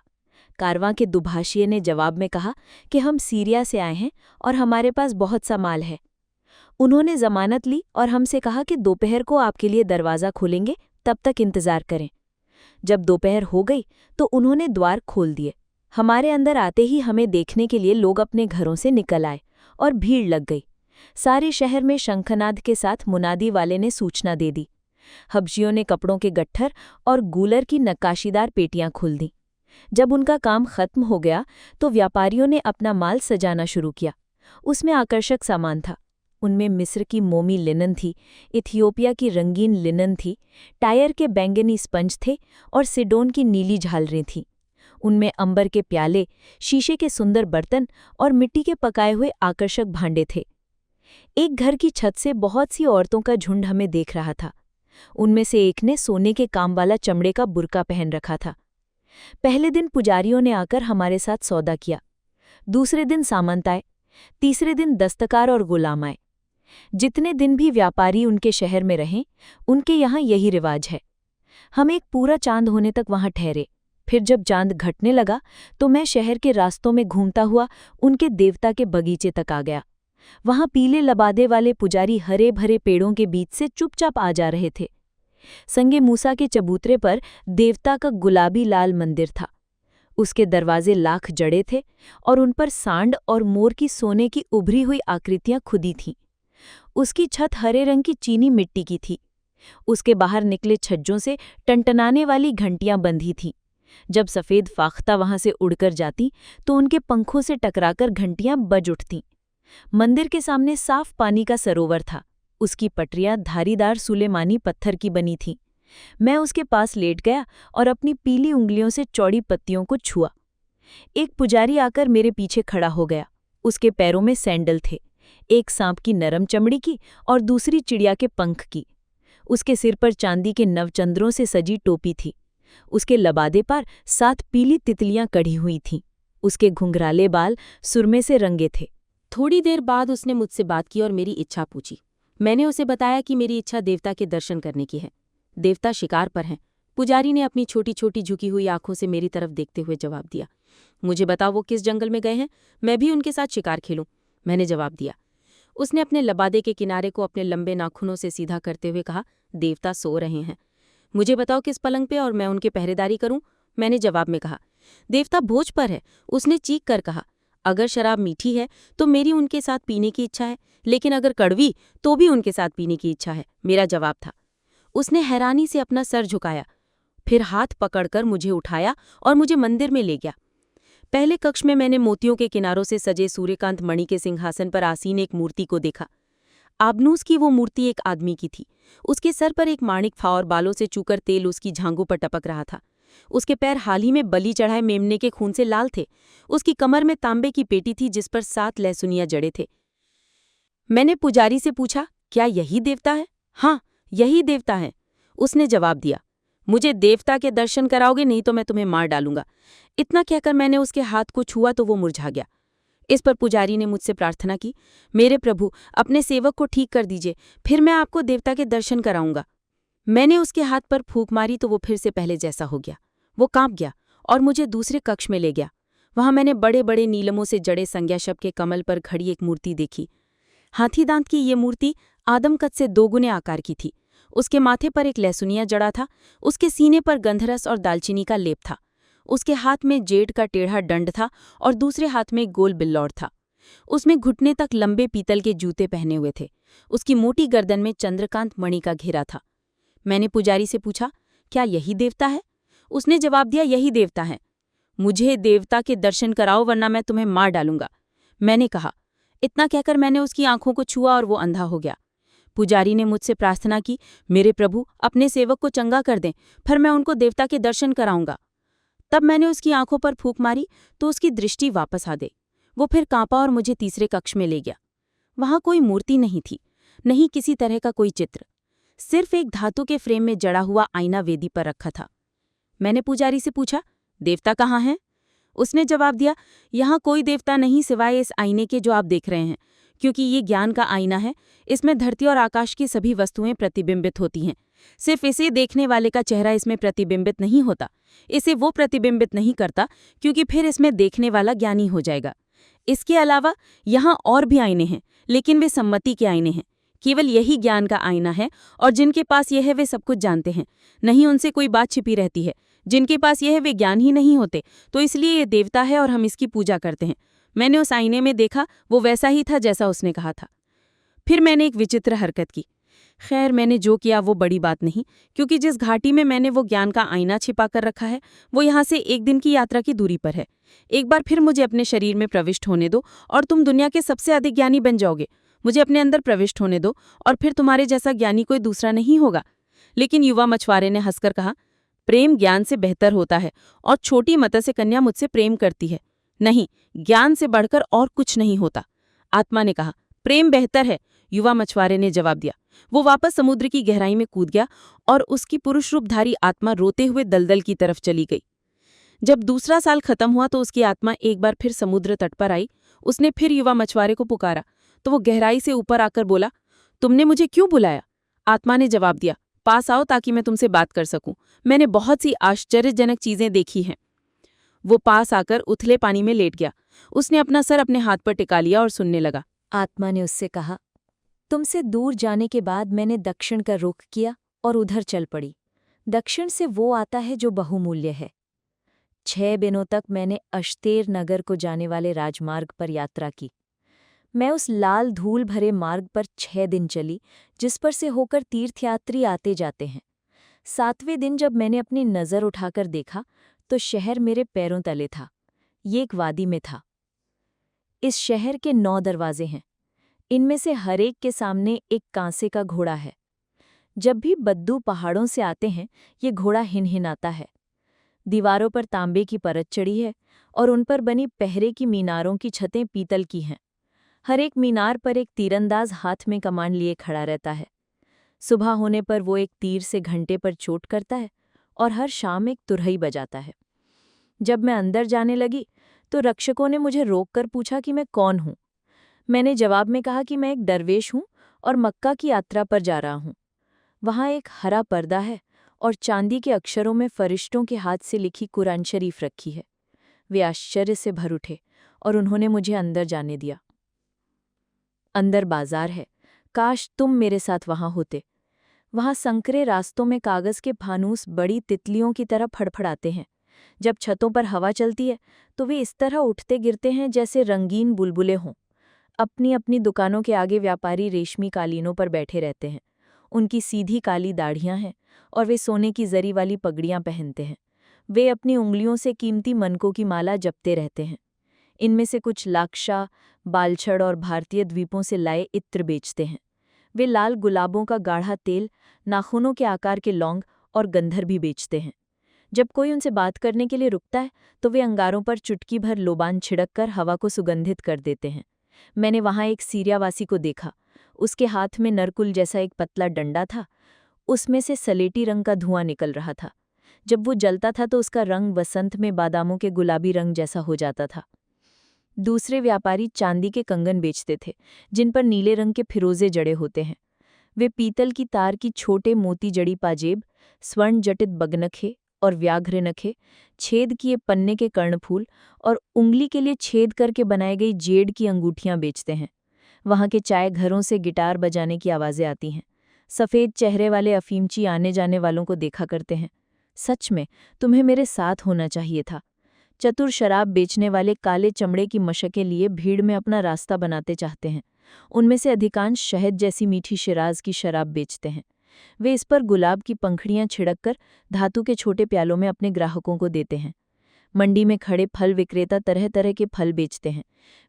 कारवां के दुभाषिये ने जवाब में कहा कि हम सीरिया से आए हैं और हमारे पास बहुत सा माल है। उन्होंने जमानत ली और हमसे कहा कि दोपहर को आपके लिए दरवाज़ा खोलेंगे, तब तक इंतजार करें। जब दोपहर हो गई तो उन्होंने द्वार खोल दिए। हमारे अंदर आते ही हमें देखने के लिए लोग अपने घरों से निकल आए और भीड़ लग गई। सारे शहर में शंखनाद के साथ मुनादी वाले ने सूचना दे दी। हबशियों ने कपड़ों के गट्ठर और गूलर की नक्काशीदार पेटियां खोल दी। जब उनका काम खत्म हो गया तो व्यापारियों ने अपना माल सजाना शुरू किया। उसमें आकर्षक सामान था। उनमें मिस्र की मोमी लिनन थी, इथियोपिया की रंगीन लिनन थी, टायर के बैंगनी स्पंज थे और सिडोन की नीली झालरें थीं। उनमें अंबर के प्याले, शीशे के सुंदर बर्तन और मिट्टी के पकाए हुए आकर्षक भांडे थे। एक घर की छत से बहुत सी औरतों का झुंड हमें देख रहा था। उनमें से एक ने सोने के काम वाला चमड़े का बुर्का पहन रखा था। पहले दिन पुजारियों ने आकर हमारे साथ सौदा किया। दूसरे दिन सामंत आए। तीसरे दिन दस्तकार और गुलाम आए। जितने दिन भी व्यापारी उनके शहर में रहें, उनके यहाँ यही रिवाज है। हम एक पूरा चांद होने तक वहाँ ठहरे। फिर जब चांद घटने लगा तो मैं शहर के रास्तों में घूमता हुआ उनके देवता के बगीचे तक आ गया। वहाँ पीले लबादे वाले पुजारी हरे भरे पेड़ों के बीच से चुपचाप आ जा रहे थे। संगे मूसा के चबूतरे पर देवता का गुलाबी लाल मंदिर था। उसके दरवाजे लाख जड़े थे और उन पर सांड और मोर की सोने की उभरी हुई आकृतियां खुदी थीं। उसकी छत हरे रंग की चीनी मिट्टी की थी। उसके बाहर निकले छज्जों से टनटनाने वाली घंटियां बंधी थीं। जब सफ़ेद फाख्ता वहां से उड़कर जाती तो उनके पंखों से टकराकर घंटियां बज उठतीं। मंदिर के सामने साफ पानी का सरोवर था। उसकी पटरियां धारीदार सुलेमानी पत्थर की बनी थीं। मैं उसके पास लेट गया और अपनी पीली उंगलियों से चौड़ी पत्तियों को छुआ। एक पुजारी आकर मेरे पीछे खड़ा हो गया। उसके पैरों में सैंडल थे, एक सांप की नरम चमड़ी की और दूसरी चिड़िया के पंख की। उसके सिर पर चांदी के नवचंद्रों से सजी टोपी थी। उसके लबादे पर 7 पीली तितलियां कढ़ी हुई थीं। उसके घुंघराले बाल सुरमे से रंगे थे। थोड़ी देर बाद उसने मुझसे बात की और मेरी इच्छा पूछी। मैंने उसे बताया कि मेरी इच्छा देवता के दर्शन करने की है। देवता शिकार पर हैं। पुजारी ने अपनी छोटी छोटी झुकी हुई आंखों से मेरी तरफ देखते हुए जवाब दिया। मुझे बताओ वो किस जंगल में गए हैं, मैं भी उनके साथ शिकार खेलूं। मैंने जवाब दिया। उसने अपने लबादे के किनारे को अपने लंबे नाखूनों से सीधा करते हुए कहा, देवता सो रहे हैं। मुझे बताओ किस पलंग पे और मैं उनकी पहरेदारी करूं। मैंने जवाब में कहा। देवता भोज पर है। उसने चीख कर कहा, अगर शराब मीठी है तो मेरी उनके साथ पीने की इच्छा है, लेकिन अगर कड़वी तो भी उनके साथ पीने की इच्छा है, मेरा जवाब था। उसने हैरानी से अपना सर झुकाया, फिर हाथ पकड़कर मुझे उठाया और मुझे मंदिर में ले गया। पहले कक्ष में मैंने मोतियों के किनारों से सजे सूर्यकांत मणि के सिंहासन पर आसीन एक मूर्ति को देखा। आबनूस की वो मूर्ति एक आदमी की थी। उसके सर पर एक माणिक था और बालों से चूकर तेल उसकी झांगों पर टपक रहा था। उसके पैर हाल ही में बलि चढ़ाए मेमने के खून से लाल थे। उसकी कमर में तांबे की पेटी थी जिस पर 7 लहसुनिया जड़े थे। मैंने पुजारी से पूछा, क्या यही देवता है? हाँ, यही देवता है, उसने जवाब दिया। मुझे देवता के दर्शन कराओगे, नहीं तो मैं तुम्हें मार डालूंगा। इतना कहकर मैंने उसके हाथ को छुआ तो वो मुरझा गया। इस पर पुजारी ने मुझसे प्रार्थना की, मेरे प्रभु, अपने सेवक को ठीक कर दीजिए, फिर मैं आपको देवता के दर्शन कराऊंगा। मैंने उसके हाथ पर फूंक मारी तो वो फिर से पहले जैसा हो गया। वो कांप गया और मुझे दूसरे कक्ष में ले गया। वहां मैंने बड़े बड़े नीलमों से जड़े संज्ञाशब के कमल पर खड़ी एक मूर्ति देखी। हाथी दांत की ये मूर्ति आदमकद से 2 गुने आकार की थी। उसके माथे पर एक लहसुनिया जड़ा था। उसके सीने पर गंधरस और दालचीनी का लेप था। उसके हाथ में जेड का टेढ़ा दंड था और दूसरे हाथ में गोल बिल्लौर था। उसमें घुटने तक लंबे पीतल के जूते पहने हुए थे। उसकी मोटी गर्दन में चंद्रकांत मणि का घेरा था। मैंने पुजारी से पूछा, क्या यही देवता है? उसने जवाब दिया, यही देवता है। मुझे देवता के दर्शन कराओ वरना मैं तुम्हें मार डालूंगा, मैंने कहा। इतना कहकर मैंने उसकी आंखों को छुआ और वो अंधा हो गया। पुजारी ने मुझसे प्रार्थना की, मेरे प्रभु, अपने सेवक को चंगा कर दें, फिर मैं उनको देवता के दर्शन कराऊंगा। तब मैंने उसकी आंखों पर फूंक मारी तो उसकी दृष्टि वापस आ गई। वो फिर कांपा और मुझे तीसरे कक्ष में ले गया। वहां कोई मूर्ति नहीं थी, नहीं किसी तरह का कोई चित्र। सिर्फ एक धातु के फ्रेम में जड़ा हुआ आईना वेदी पर रखा था। मैंने पुजारी से पूछा, देवता कहाँ हैं? उसने जवाब दिया, यहाँ कोई देवता नहीं सिवाय इस आईने के जो आप देख रहे हैं, क्योंकि ये ज्ञान का आईना है। इसमें धरती और आकाश की सभी वस्तुएं प्रतिबिंबित होती हैं। सिर्फ इसे देखने वाले का चेहरा इसमें प्रतिबिंबित नहीं होता। इसे वो प्रतिबिंबित नहीं करता क्योंकि फिर इसमें देखने वाला ज्ञानी हो जाएगा। इसके अलावा यहाँ और भी आईने हैं, लेकिन वे सम्मति के आईने हैं। केवल यही ज्ञान का आईना है और जिनके पास यह है वे सब कुछ जानते हैं, नहीं उनसे कोई बात छिपी रहती है। जिनके पास यह है वे ज्ञान ही नहीं होते, तो इसलिए ये देवता है और हम इसकी पूजा करते हैं। मैंने उस आईने में देखा, वो वैसा ही था जैसा उसने कहा था। फिर मैंने एक विचित्र हरकत की। खैर, मैंने जो किया वो बड़ी बात नहीं, क्योंकि जिस घाटी में मैंने वो ज्ञान का आईना छिपा कर रखा है वो यहाँ से 1 दिन की यात्रा की दूरी पर है। एक बार फिर मुझे अपने शरीर में प्रविष्ट होने दो और तुम दुनिया के सबसे अधिक ज्ञानी बन जाओगे। मुझे अपने अंदर प्रविष्ट होने दो और फिर तुम्हारे जैसा ज्ञानी कोई दूसरा नहीं होगा। लेकिन युवा मछुआरे ने हंसकर कहा, प्रेम ज्ञान से बेहतर होता है और छोटी मत्स्य कन्या मुझसे प्रेम करती है। नहीं, ज्ञान से बढ़कर और कुछ नहीं होता। आत्मा ने कहा, प्रेम बेहतर है, युवा मछुआरे ने जवाब दिया। वो वापस समुद्र की गहराई में कूद गया और उसकी पुरुष रूपधारी आत्मा रोते हुए दलदल की तरफ चली गई। जब दूसरा साल खत्म हुआ तो उसकी आत्मा एक बार फिर समुद्र तट पर आई। उसने फिर युवा मछुआरे को पुकारा तो वो गहराई से ऊपर आकर बोला, तुमने मुझे क्यों बुलाया? आत्मा ने जवाब दिया, पास आओ ताकि मैं तुमसे बात कर सकूं। मैंने बहुत सी आश्चर्यजनक चीजें देखी हैं। वो पास आकर उथले पानी में लेट गया। उसने अपना सर अपने हाथ पर टिका लिया और सुनने लगा। आत्मा ने उससे कहा, तुमसे दूर जाने के बाद मैंने दक्षिण का रुख किया और उधर चल पड़ी। दक्षिण से वो आता है जो बहुमूल्य है। 6 दिनों तक मैंने अश्तेर नगर को जाने वाले राजमार्ग पर यात्रा की। मैं उस लाल धूल भरे मार्ग पर 6 दिन चली, जिस पर से होकर तीर्थयात्री आते जाते हैं। 7वें दिन जब मैंने अपनी नज़र उठाकर देखा, तो शहर मेरे पैरों तले था। ये एक वादी में था। इस शहर के 9 दरवाजे हैं। इनमें से हर एक के सामने एक कांसे का घोड़ा है। जब भी बद्दू पहाड़ों से आते हैं, ये घोड़ा हिनहिनाता है। दीवारों पर तांबे की परत चढ़ी है और उन पर बनी पहरे की मीनारों की छतें पीतल की हैं। हर एक मीनार पर एक तीरंदाज हाथ में कमान लिए खड़ा रहता है। सुबह होने पर वो एक तीर से घंटे पर चोट करता है और हर शाम एक तुरही बजाता है। जब मैं अंदर जाने लगी तो रक्षकों ने मुझे रोककर पूछा कि मैं कौन हूँ। मैंने जवाब में कहा कि मैं एक दरवेश हूँ और मक्का की यात्रा पर जा रहा हूँ। वहाँ एक हरा पर्दा है और चांदी के अक्षरों में फरिश्तों के हाथ से लिखी कुरान शरीफ रखी है। वे आश्चर्य से भर उठे और उन्होंने मुझे अंदर जाने दिया। अंदर बाजार है। काश तुम मेरे साथ वहाँ होते। वहाँ संकरे रास्तों में कागज के फानूस बड़ी तितलियों की तरह फड़फड़ाते हैं। जब छतों पर हवा चलती है तो वे इस तरह उठते गिरते हैं जैसे रंगीन बुलबुले हों। अपनी अपनी दुकानों के आगे व्यापारी रेशमी कालीनों पर बैठे रहते हैं। उनकी सीधी काली दाढ़ियां हैं और वे सोने की जरी वाली पगड़ियां पहनते हैं। वे अपनी उंगलियों से कीमती मनकों की माला जपते रहते हैं। इनमें से कुछ लाक्षा, बालछड़ और भारतीय द्वीपों से लाए इत्र बेचते हैं। वे लाल गुलाबों का गाढ़ा तेल, नाखूनों के आकार के लौंग और गंधर भी बेचते हैं। जब कोई उनसे बात करने के लिए रुकता है तो वे अंगारों पर चुटकी भर लोबान छिड़ककर हवा को सुगंधित कर देते हैं। मैंने वहाँ एक सीरियावासी को देखा। उसके हाथ में नरकुल जैसा एक पतला डंडा था। उसमें से सलेटी रंग का धुआं निकल रहा था। जब वो जलता था तो उसका रंग वसंत में बादामों के गुलाबी रंग जैसा हो जाता था। दूसरे व्यापारी चांदी के कंगन बेचते थे, जिन पर नीले रंग के फिरोजे जड़े होते हैं। वे पीतल की तार की छोटे मोती जड़ी पाजेब, स्वर्ण जटित बगनखे और व्याघ्र नखे, छेद किए पन्ने के कर्णफूल और उंगली के लिए छेद करके बनाई गई जेड की अंगूठियां बेचते हैं। वहाँ के चाय घरों से गिटार बजाने की आवाज़ें आती हैं। सफ़ेद चेहरे वाले अफीमची आने जाने वालों को देखा करते हैं। सच में तुम्हें मेरे साथ होना चाहिए था। चतुर शराब बेचने वाले काले चमड़े की मशकें लिए भीड़ में अपना रास्ता बनाते चाहते हैं। उनमें से अधिकांश शहद जैसी मीठी शिराज की शराब बेचते हैं। वे इस पर गुलाब की पंखड़ियां छिड़ककर धातु के छोटे प्यालों में अपने ग्राहकों को देते हैं। मंडी में खड़े फल विक्रेता तरह तरह के फल बेचते हैं।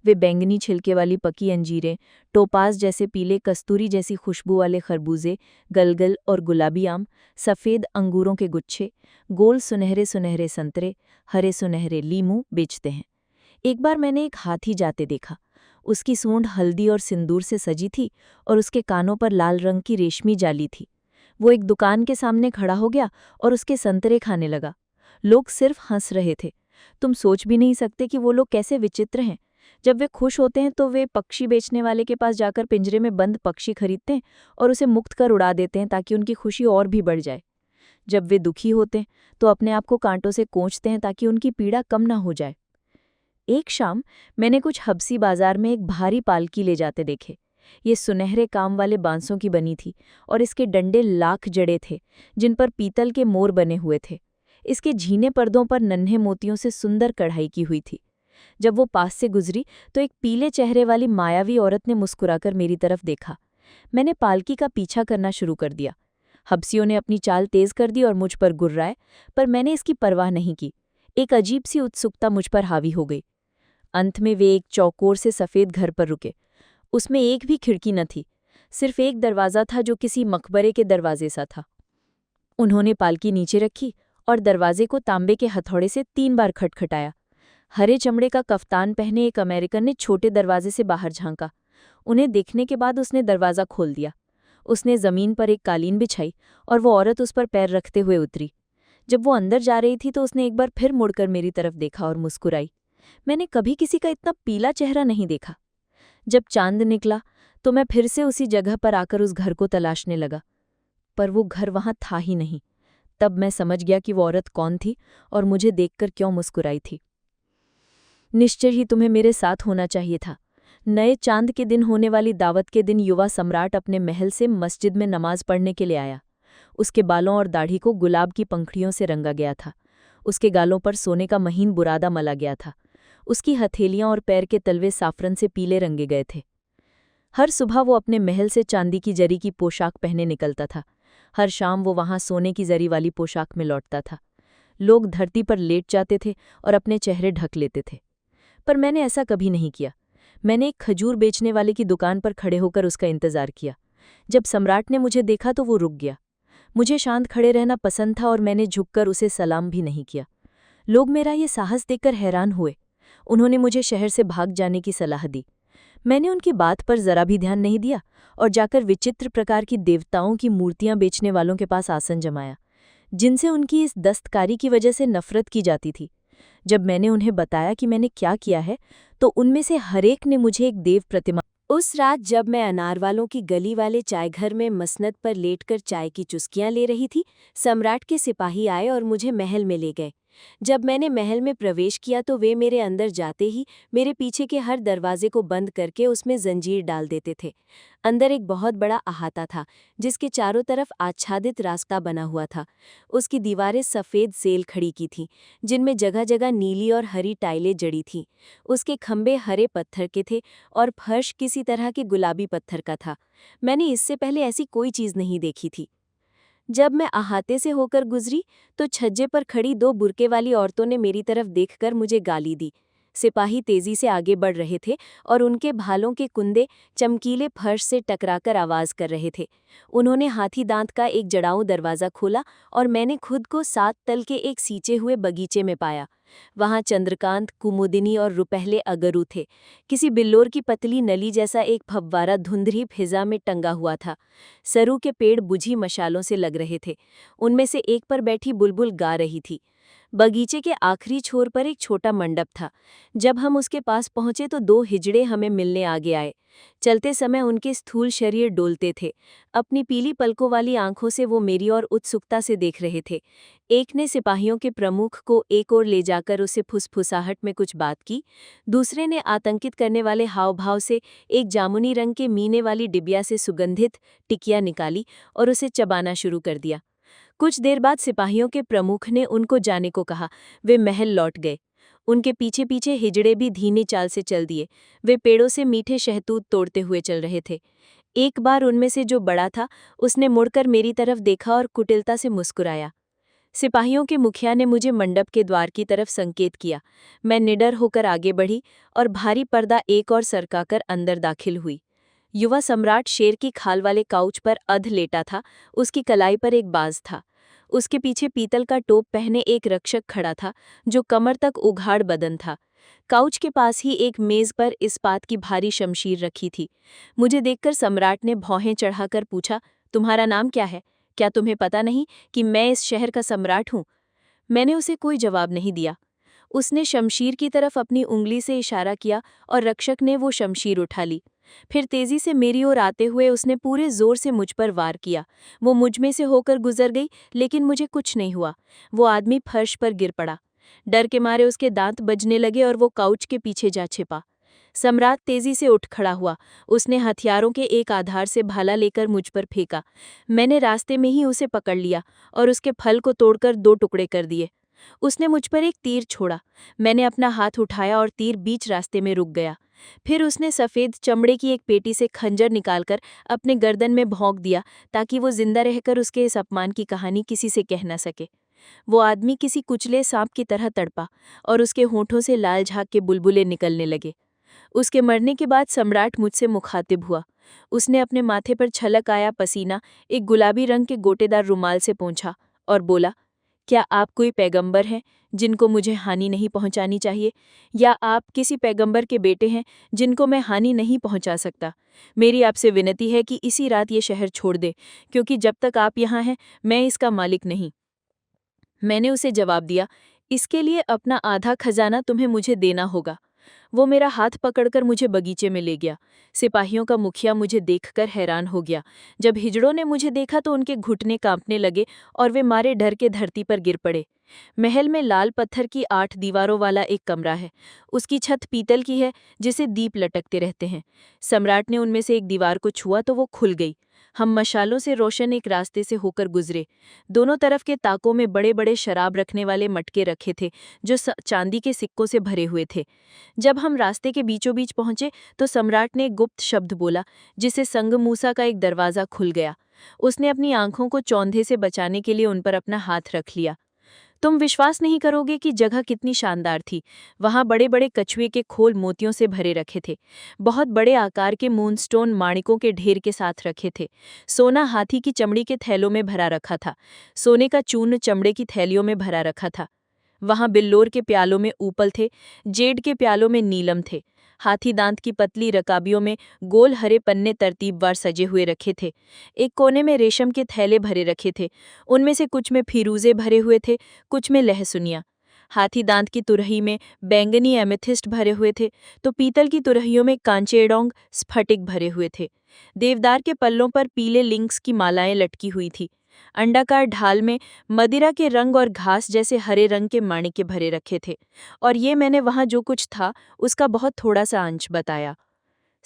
वे बैंगनी छिलके वाली पकी अंजीरें, टोपाज जैसे पीले, कस्तूरी जैसी खुशबू वाले खरबूजे, गलगल और गुलाबी आम, सफ़ेद अंगूरों के गुच्छे, गोल सुनहरे सुनहरे संतरे, हरे सुनहरे लीमू बेचते हैं। एक बार मैंने एक हाथी जाते देखा। उसकी सूंड हल्दी और सिंदूर से सजी थी और उसके कानों पर लाल रंग की रेशमी जाली थी। वो एक दुकान के सामने खड़ा हो गया और उसके संतरे खाने लगा। लोग सिर्फ हंस रहे थे। तुम सोच भी नहीं सकते कि वो लोग कैसे विचित्र हैं। जब वे खुश होते हैं तो वे पक्षी बेचने वाले के पास जाकर पिंजरे में बंद पक्षी खरीदते हैं और उसे मुक्त कर उड़ा देते हैं ताकि उनकी खुशी और भी बढ़ जाए। जब वे दुखी होते हैं तो अपने आप को कांटों से कोंचते हैं ताकि उनकी पीड़ा कम ना हो जाए। एक शाम मैंने कुछ हबसी बाजार में एक भारी पालकी ले जाते देखे। ये सुनहरे काम वाले बांसों की बनी थी और इसके डंडे लाख जड़े थे, जिन पर पीतल के मोर बने हुए थे। इसके झीने पर्दों पर नन्हे मोतियों से सुंदर कढ़ाई की हुई थी। जब वो पास से गुजरी तो एक पीले चेहरे वाली मायावी औरत ने मुस्कुराकर मेरी तरफ देखा। मैंने पालकी का पीछा करना शुरू कर दिया। हबसियों ने अपनी चाल तेज कर दी और मुझ पर गुर्राए, पर मैंने इसकी परवाह नहीं की। एक अजीब सी उत्सुकता मुझ पर हावी हो गई। अंत में वे एक चौकोर से सफ़ेद घर पर रुके। उसमें एक भी खिड़की न थी, सिर्फ एक दरवाज़ा था जो किसी मकबरे के दरवाजे सा था। उन्होंने पालकी नीचे रखी और दरवाजे को तांबे के हथौड़े से 3 बार खटखटाया। हरे चमड़े का कफ्तान पहने एक अमेरिकन ने छोटे दरवाजे से बाहर झांका। उन्हें देखने के बाद उसने दरवाज़ा खोल दिया। उसने ज़मीन पर एक कालीन बिछाई और वो औरत उस पर पैर रखते हुए उतरी। जब वो अंदर जा रही थी तो उसने एक बार फिर मुड़कर मेरी तरफ देखा और मुस्कुराई। मैंने कभी किसी का इतना पीला चेहरा नहीं देखा। जब चांद निकला तो मैं फिर से उसी जगह पर आकर उस घर को तलाशने लगा, पर वो घर वहाँ था ही नहीं। तब मैं समझ गया कि वो औरत कौन थी और मुझे देखकर क्यों मुस्कुराई थी। निश्चय ही तुम्हें मेरे साथ होना चाहिए था। नए चांद के दिन होने वाली दावत के दिन युवा सम्राट अपने महल से मस्जिद में नमाज पढ़ने के लिए आया। उसके बालों और दाढ़ी को गुलाब की पंखड़ियों से रंगा गया था। उसके गालों पर सोने का महीन बुरादा मला गया था। उसकी हथेलियां और पैर के तलवे साफरन से पीले रंगे गए थे। हर सुबह वो अपने महल से चांदी की जरी की पोशाक पहने निकलता था। हर शाम वो वहां सोने की जरी वाली पोशाक में लौटता था। लोग धरती पर लेट जाते थे और अपने चेहरे ढक लेते थे, पर मैंने ऐसा कभी नहीं किया। मैंने एक खजूर बेचने वाले की दुकान पर खड़े होकर उसका इंतजार किया। जब सम्राट ने मुझे देखा तो वो रुक गया। मुझे शांत खड़े रहना पसंद था और मैंने झुककर उसे सलाम भी नहीं किया। लोग मेरा ये साहस देखकर हैरान हुए। उन्होंने मुझे शहर से भाग जाने की सलाह दी। मैंने उनकी बात पर जरा भी ध्यान नहीं दिया और जाकर विचित्र प्रकार की देवताओं की मूर्तियां बेचने वालों के पास आसन जमाया, जिनसे उनकी इस दस्तकारी की वजह से नफरत की जाती थी। जब मैंने उन्हें बताया कि मैंने क्या किया है, तो उनमें से हरेक ने मुझे एक देव प्रतिमा। उस रात जब मैं अनारवालों की गली वाले चायघर में मसनद पर लेटकर चाय की चुस्कियां ले रही थी, सम्राट के सिपाही आए और मुझे महल में ले गए। जब मैंने महल में प्रवेश किया तो वे मेरे अंदर जाते ही मेरे पीछे के हर दरवाजे को बंद करके उसमें जंजीर डाल देते थे। अंदर एक बहुत बड़ा अहाता था, जिसके चारों तरफ आच्छादित रास्ता बना हुआ था। उसकी दीवारें सफ़ेद सेल खड़ी की थीं, जिनमें जगह जगह नीली और हरी टाइलें जड़ी थीं। उसके खंभे हरे पत्थर के थे और फर्श किसी तरह के गुलाबी पत्थर का था। मैंने इससे पहले ऐसी कोई चीज़ नहीं देखी थी। जब मैं अहाते से होकर गुजरी तो छज्जे पर खड़ी दो बुर्के वाली औरतों ने मेरी तरफ देखकर मुझे गाली दी। सिपाही तेजी से आगे बढ़ रहे थे और उनके भालों के कुंदे चमकीले फर्श से टकराकर आवाज कर रहे थे। उन्होंने हाथी दांत का एक जड़ाऊ दरवाज़ा खोला और मैंने खुद को 7 तल के एक सींचे हुए बगीचे में पाया। वहां चंद्रकांत, कुमुदिनी और रुपहले अगरू थे। किसी बिल्लोर की पतली नली जैसा एक फव्वारा धुंधली फिजा में टंगा हुआ था। सरू के पेड़ बुझी मशालों से लग रहे थे। उनमें से एक पर बैठी बुलबुल गा रही थी। बगीचे के आखिरी छोर पर एक छोटा मंडप था। जब हम उसके पास पहुंचे तो 2 हिजड़े हमें मिलने आगे आए। चलते समय उनके स्थूल शरीर डोलते थे। अपनी पीली पलकों वाली आंखों से वो मेरी ओर उत्सुकता से देख रहे थे। एक ने सिपाहियों के प्रमुख को एक ओर ले जाकर उसे फुसफुसाहट में कुछ बात की। दूसरे ने आतंकित करने वाले हाव-भाव से एक जामुनी रंग के मीने वाली डिबिया से सुगंधित टिकिया निकाली और उसे चबाना शुरू कर दिया। कुछ देर बाद सिपाहियों के प्रमुख ने उनको जाने को कहा। वे महल लौट गए। उनके पीछे पीछे हिजड़े भी धीमी चाल से चल दिए। वे पेड़ों से मीठे शहतूत तोड़ते हुए चल रहे थे। एक बार उनमें से जो बड़ा था, उसने मुड़कर मेरी तरफ देखा और कुटिलता से मुस्कुराया। सिपाहियों के मुखिया ने मुझे मंडप के द्वार की तरफ संकेत किया। मैं निडर होकर आगे बढ़ी और भारी पर्दा एक और सरकाकर अंदर दाखिल हुई। युवा सम्राट शेर की खाल वाले काउच पर अध लेटा था। उसकी कलाई पर एक बाज था। उसके पीछे पीतल का टोप पहने एक रक्षक खड़ा था, जो कमर तक उघाड़ बदन था। काउच के पास ही एक मेज पर इस्पात की भारी शमशीर रखी थी। मुझे देखकर सम्राट ने भौहें चढ़ाकर पूछा, तुम्हारा नाम क्या है? क्या तुम्हें पता नहीं कि मैं इस शहर का सम्राट हूँ? मैंने उसे कोई जवाब नहीं दिया। उसने शमशीर की तरफ अपनी उंगली से इशारा किया और रक्षक ने वो शमशीर उठा ली। फिर तेजी से मेरी ओर आते हुए उसने पूरे जोर से मुझ पर वार किया। वो मुझ में से होकर गुजर गई, लेकिन मुझे कुछ नहीं हुआ। वो आदमी फर्श पर गिर पड़ा। डर के मारे उसके दांत बजने लगे और वो काउच के पीछे जा छिपा। सम्राट तेजी से उठ खड़ा हुआ। उसने हथियारों के एक आधार से भाला लेकर मुझ पर फेंका। मैंने रास्ते में ही उसे पकड़ लिया और उसके फल को तोड़कर 2 टुकड़े कर दिए। उसने मुझ पर एक तीर छोड़ा। मैंने अपना हाथ उठाया और तीर बीच रास्ते में रुक गया। फिर उसने सफ़ेद चमड़े की एक पेटी से खंजर निकालकर अपने गर्दन में भोंक दिया, ताकि वो जिंदा रहकर उसके इस अपमान की कहानी किसी से कह न सके। वो आदमी किसी कुचले सांप की तरह तड़पा और उसके होठों से लाल झाग के बुलबुले निकलने लगे। उसके मरने के बाद सम्राट मुझसे मुखातिब हुआ। उसने अपने माथे पर छलक आया पसीना एक गुलाबी रंग के गोटेदार रुमाल से पोंछा और बोला, क्या आप कोई पैगंबर हैं जिनको मुझे हानि नहीं पहुंचानी चाहिए? या आप किसी पैगंबर के बेटे हैं जिनको मैं हानि नहीं पहुंचा सकता? मेरी आपसे विनती है कि इसी रात ये शहर छोड़ दे, क्योंकि जब तक आप यहाँ हैं मैं इसका मालिक नहीं। मैंने उसे जवाब दिया, इसके लिए अपना आधा खजाना तुम्हें मुझे देना होगा। वो मेरा हाथ पकड़कर मुझे बगीचे में ले गया। सिपाहियों का मुखिया मुझे देखकर हैरान हो गया। जब हिजड़ों ने मुझे देखा तो उनके घुटने कांपने लगे और वे मारे डर के धरती पर गिर पड़े। महल में लाल पत्थर की 8 दीवारों वाला एक कमरा है। उसकी छत पीतल की है, जिसे दीप लटकते रहते हैं। सम्राट ने उनमें से एक दीवार को छुआ तो वो खुल गई। हम मशालों से रोशन एक रास्ते से होकर गुजरे। दोनों तरफ के ताकों में बड़े बड़े शराब रखने वाले मटके रखे थे जो चांदी के सिक्कों से भरे हुए थे। जब हम रास्ते के बीचों बीच पहुंचे तो सम्राट ने एक गुप्त शब्द बोला, जिससे संगमूसा का एक दरवाज़ा खुल गया। उसने अपनी आंखों को चौंधे से बचाने के लिए उन पर अपना हाथ रख लिया। तुम विश्वास नहीं करोगे कि जगह कितनी शानदार थी। वहां बड़े बड़े कछुए के खोल मोतियों से भरे रखे थे। बहुत बड़े आकार के मूनस्टोन माणिकों के ढेर के साथ रखे थे। सोना हाथी की चमड़ी के थैलों में भरा रखा था। सोने का चूर्ण चमड़े की थैलियों में भरा रखा था। वहां बिल्लोर के प्यालों में ऊपल थे, जेड के प्यालों में नीलम थे। हाथी दांत की पतली रकाबियों में गोल हरे पन्ने तरतीबवार सजे हुए रखे थे। एक कोने में रेशम के थैले भरे रखे थे। उनमें से कुछ में फिरूजे भरे हुए थे, कुछ में लहसुनिया। हाथी दांत की तुरही में बैंगनी एमेथिस्ट भरे हुए थे, तो पीतल की तुरहियों में कांचेडोंग स्फटिक भरे हुए थे। देवदार के पल्लों पर पीले लिंक्स की मालाएं लटकी हुई थी। अंडाकार ढाल में मदिरा के रंग और घास जैसे हरे रंग के माणिके भरे रखे थे। और ये मैंने वहां जो कुछ था उसका बहुत थोड़ा सा अंश बताया।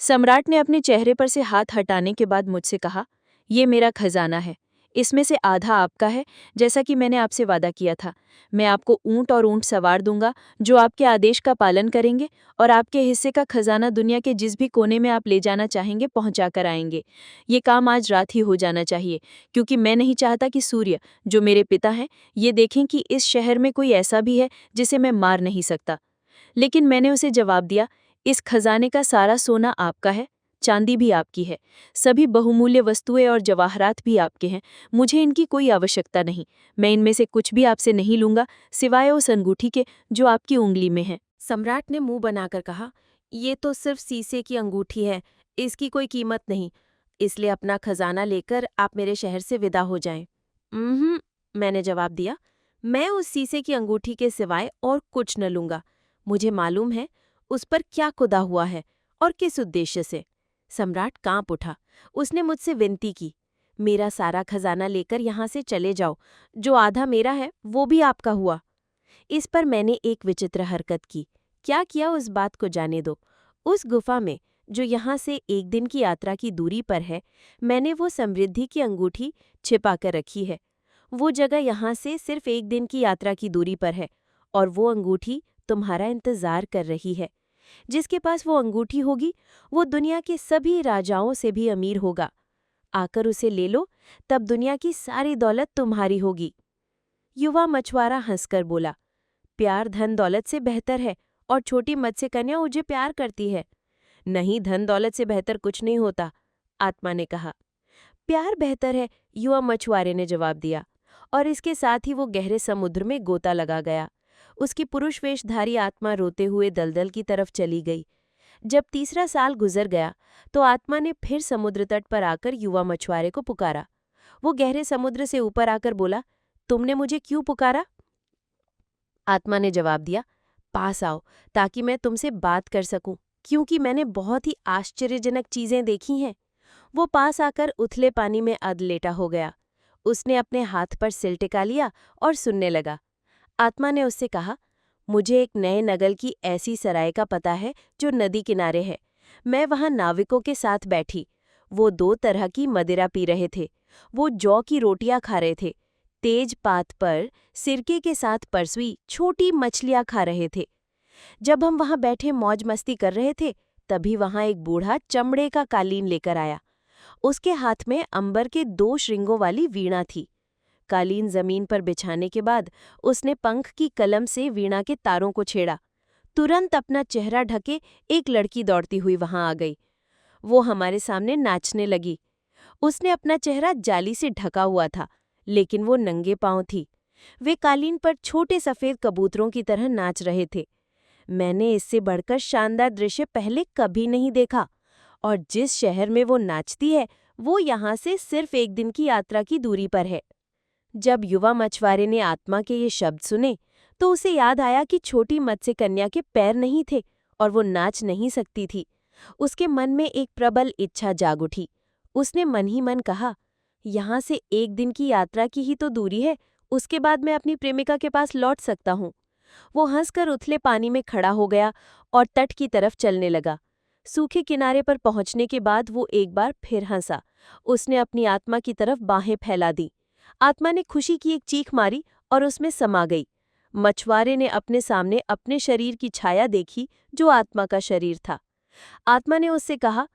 सम्राट ने अपने चेहरे पर से हाथ हटाने के बाद मुझसे कहा, ये मेरा खजाना है। इसमें से आधा आपका है, जैसा कि मैंने आपसे वादा किया था। मैं आपको ऊंट और ऊंट सवार दूंगा जो आपके आदेश का पालन करेंगे और आपके हिस्से का खजाना दुनिया के जिस भी कोने में आप ले जाना चाहेंगे पहुंचा कर आएंगे। ये काम आज रात ही हो जाना चाहिए, क्योंकि मैं नहीं चाहता कि सूर्य, जो मेरे पिता हैं, ये देखें कि इस शहर में कोई ऐसा भी है जिसे मैं मार नहीं सकता। लेकिन मैंने उसे जवाब दिया, इस खजाने का सारा सोना आपका है, चांदी भी आपकी है, सभी बहुमूल्य वस्तुएं और जवाहरात भी आपके हैं। मुझे इनकी कोई आवश्यकता नहीं। मैं इनमें से कुछ भी आपसे नहीं लूंगा, सिवाय उस अंगूठी के जो आपकी उंगली में है। सम्राट ने मुंह बनाकर कहा, ये तो सिर्फ शीशे की अंगूठी है, इसकी कोई कीमत नहीं, इसलिए अपना खजाना लेकर आप मेरे शहर से विदा हो जाएं। मैंने जवाब दिया, मैं उस शीशे की अंगूठी के सिवाय और कुछ न लूंगा। मुझे मालूम है उस पर क्या खुदा हुआ है और किस उद्देश्य से। सम्राट कांप उठा। उसने मुझसे विनती की, मेरा सारा खजाना लेकर यहाँ से चले जाओ, जो आधा मेरा है वो भी आपका हुआ। इस पर मैंने एक विचित्र हरकत की। क्या किया उस बात को जाने दो। उस गुफा में, जो यहाँ से एक दिन की यात्रा की दूरी पर है, मैंने वो समृद्धि की अंगूठी छिपा कर रखी है। वो जगह यहाँ से सिर्फ एक दिन की यात्रा की दूरी पर है, और वो अंगूठी तुम्हारा इंतजार कर रही है। जिसके पास वो अंगूठी होगी, वो दुनिया के सभी राजाओं से भी अमीर होगा। आकर उसे ले लो, तब दुनिया की सारी दौलत तुम्हारी होगी। युवा मछुआरा हंसकर बोला, प्यार धन दौलत से बेहतर है, और छोटी मत्स्य कन्या मुझे प्यार करती है। नहीं, धन दौलत से बेहतर कुछ नहीं होता, आत्मा ने कहा। प्यार बेहतर है, युवा मछुआरे ने जवाब दिया, और इसके साथ ही वो गहरे समुद्र में गोता लगा गया। उसकी पुरुष वेशधारी आत्मा रोते हुए दलदल की तरफ चली गई। जब तीसरा साल गुजर गया तो आत्मा ने फिर समुद्र तट पर आकर युवा मछुआरे को पुकारा। वो गहरे समुद्र से ऊपर आकर बोला, तुमने मुझे क्यों पुकारा? आत्मा ने जवाब दिया, पास आओ ताकि मैं तुमसे बात कर सकूं, क्योंकि मैंने बहुत ही आश्चर्यजनक चीजें देखी हैं। वो पास आकर उथले पानी में अध लेटा हो गया। उसने अपने हाथ पर सिल टिका लिया और सुनने लगा। आत्मा ने उससे कहा, मुझे एक नए नगल की ऐसी सराय का पता है जो नदी किनारे है। मैं वहां नाविकों के साथ बैठी। वो 2 तरह की मदिरा पी रहे थे। वो जौ की रोटियां खा रहे थे। तेज पात पर सिरके के साथ परसुई छोटी मछलियां खा रहे थे। जब हम वहां बैठे मौज मस्ती कर रहे थे, तभी वहां एक बूढ़ा चमड़े का कालीन लेकर आया। उसके हाथ में अंबर के 2 श्रृंगों वाली वीणा थी। कालीन जमीन पर बिछाने के बाद उसने पंख की कलम से वीणा के तारों को छेड़ा। तुरंत अपना चेहरा ढके एक लड़की दौड़ती हुई वहां आ गई। वो हमारे सामने नाचने लगी। उसने अपना चेहरा जाली से ढका हुआ था, लेकिन वो नंगे पांव थी। वे कालीन पर छोटे सफेद कबूतरों की तरह नाच रहे थे। मैंने इससे बढ़कर शानदार दृश्य पहले कभी नहीं देखा, और जिस शहर में वो नाचती है वो यहाँ से सिर्फ एक दिन की यात्रा की दूरी पर है। जब युवा मछुआरे ने आत्मा के ये शब्द सुने तो उसे याद आया कि छोटी मत्स्य कन्या के पैर नहीं थे और वो नाच नहीं सकती थी। उसके मन में एक प्रबल इच्छा जाग उठी। उसने मन ही मन कहा, यहाँ से एक दिन की यात्रा की ही तो दूरी है, उसके बाद मैं अपनी प्रेमिका के पास लौट सकता हूँ। वो हंसकर उथले पानी में खड़ा हो गया और तट की तरफ चलने लगा। सूखे किनारे पर पहुंचने के बाद वो एक बार फिर हंसा। उसने अपनी आत्मा की तरफ बाहें फैला दी। आत्मा ने खुशी की एक चीख मारी और उसमें समा गई। मछुआरे ने अपने सामने अपने शरीर की छाया देखी जो आत्मा का शरीर था। आत्मा ने उससे कहा,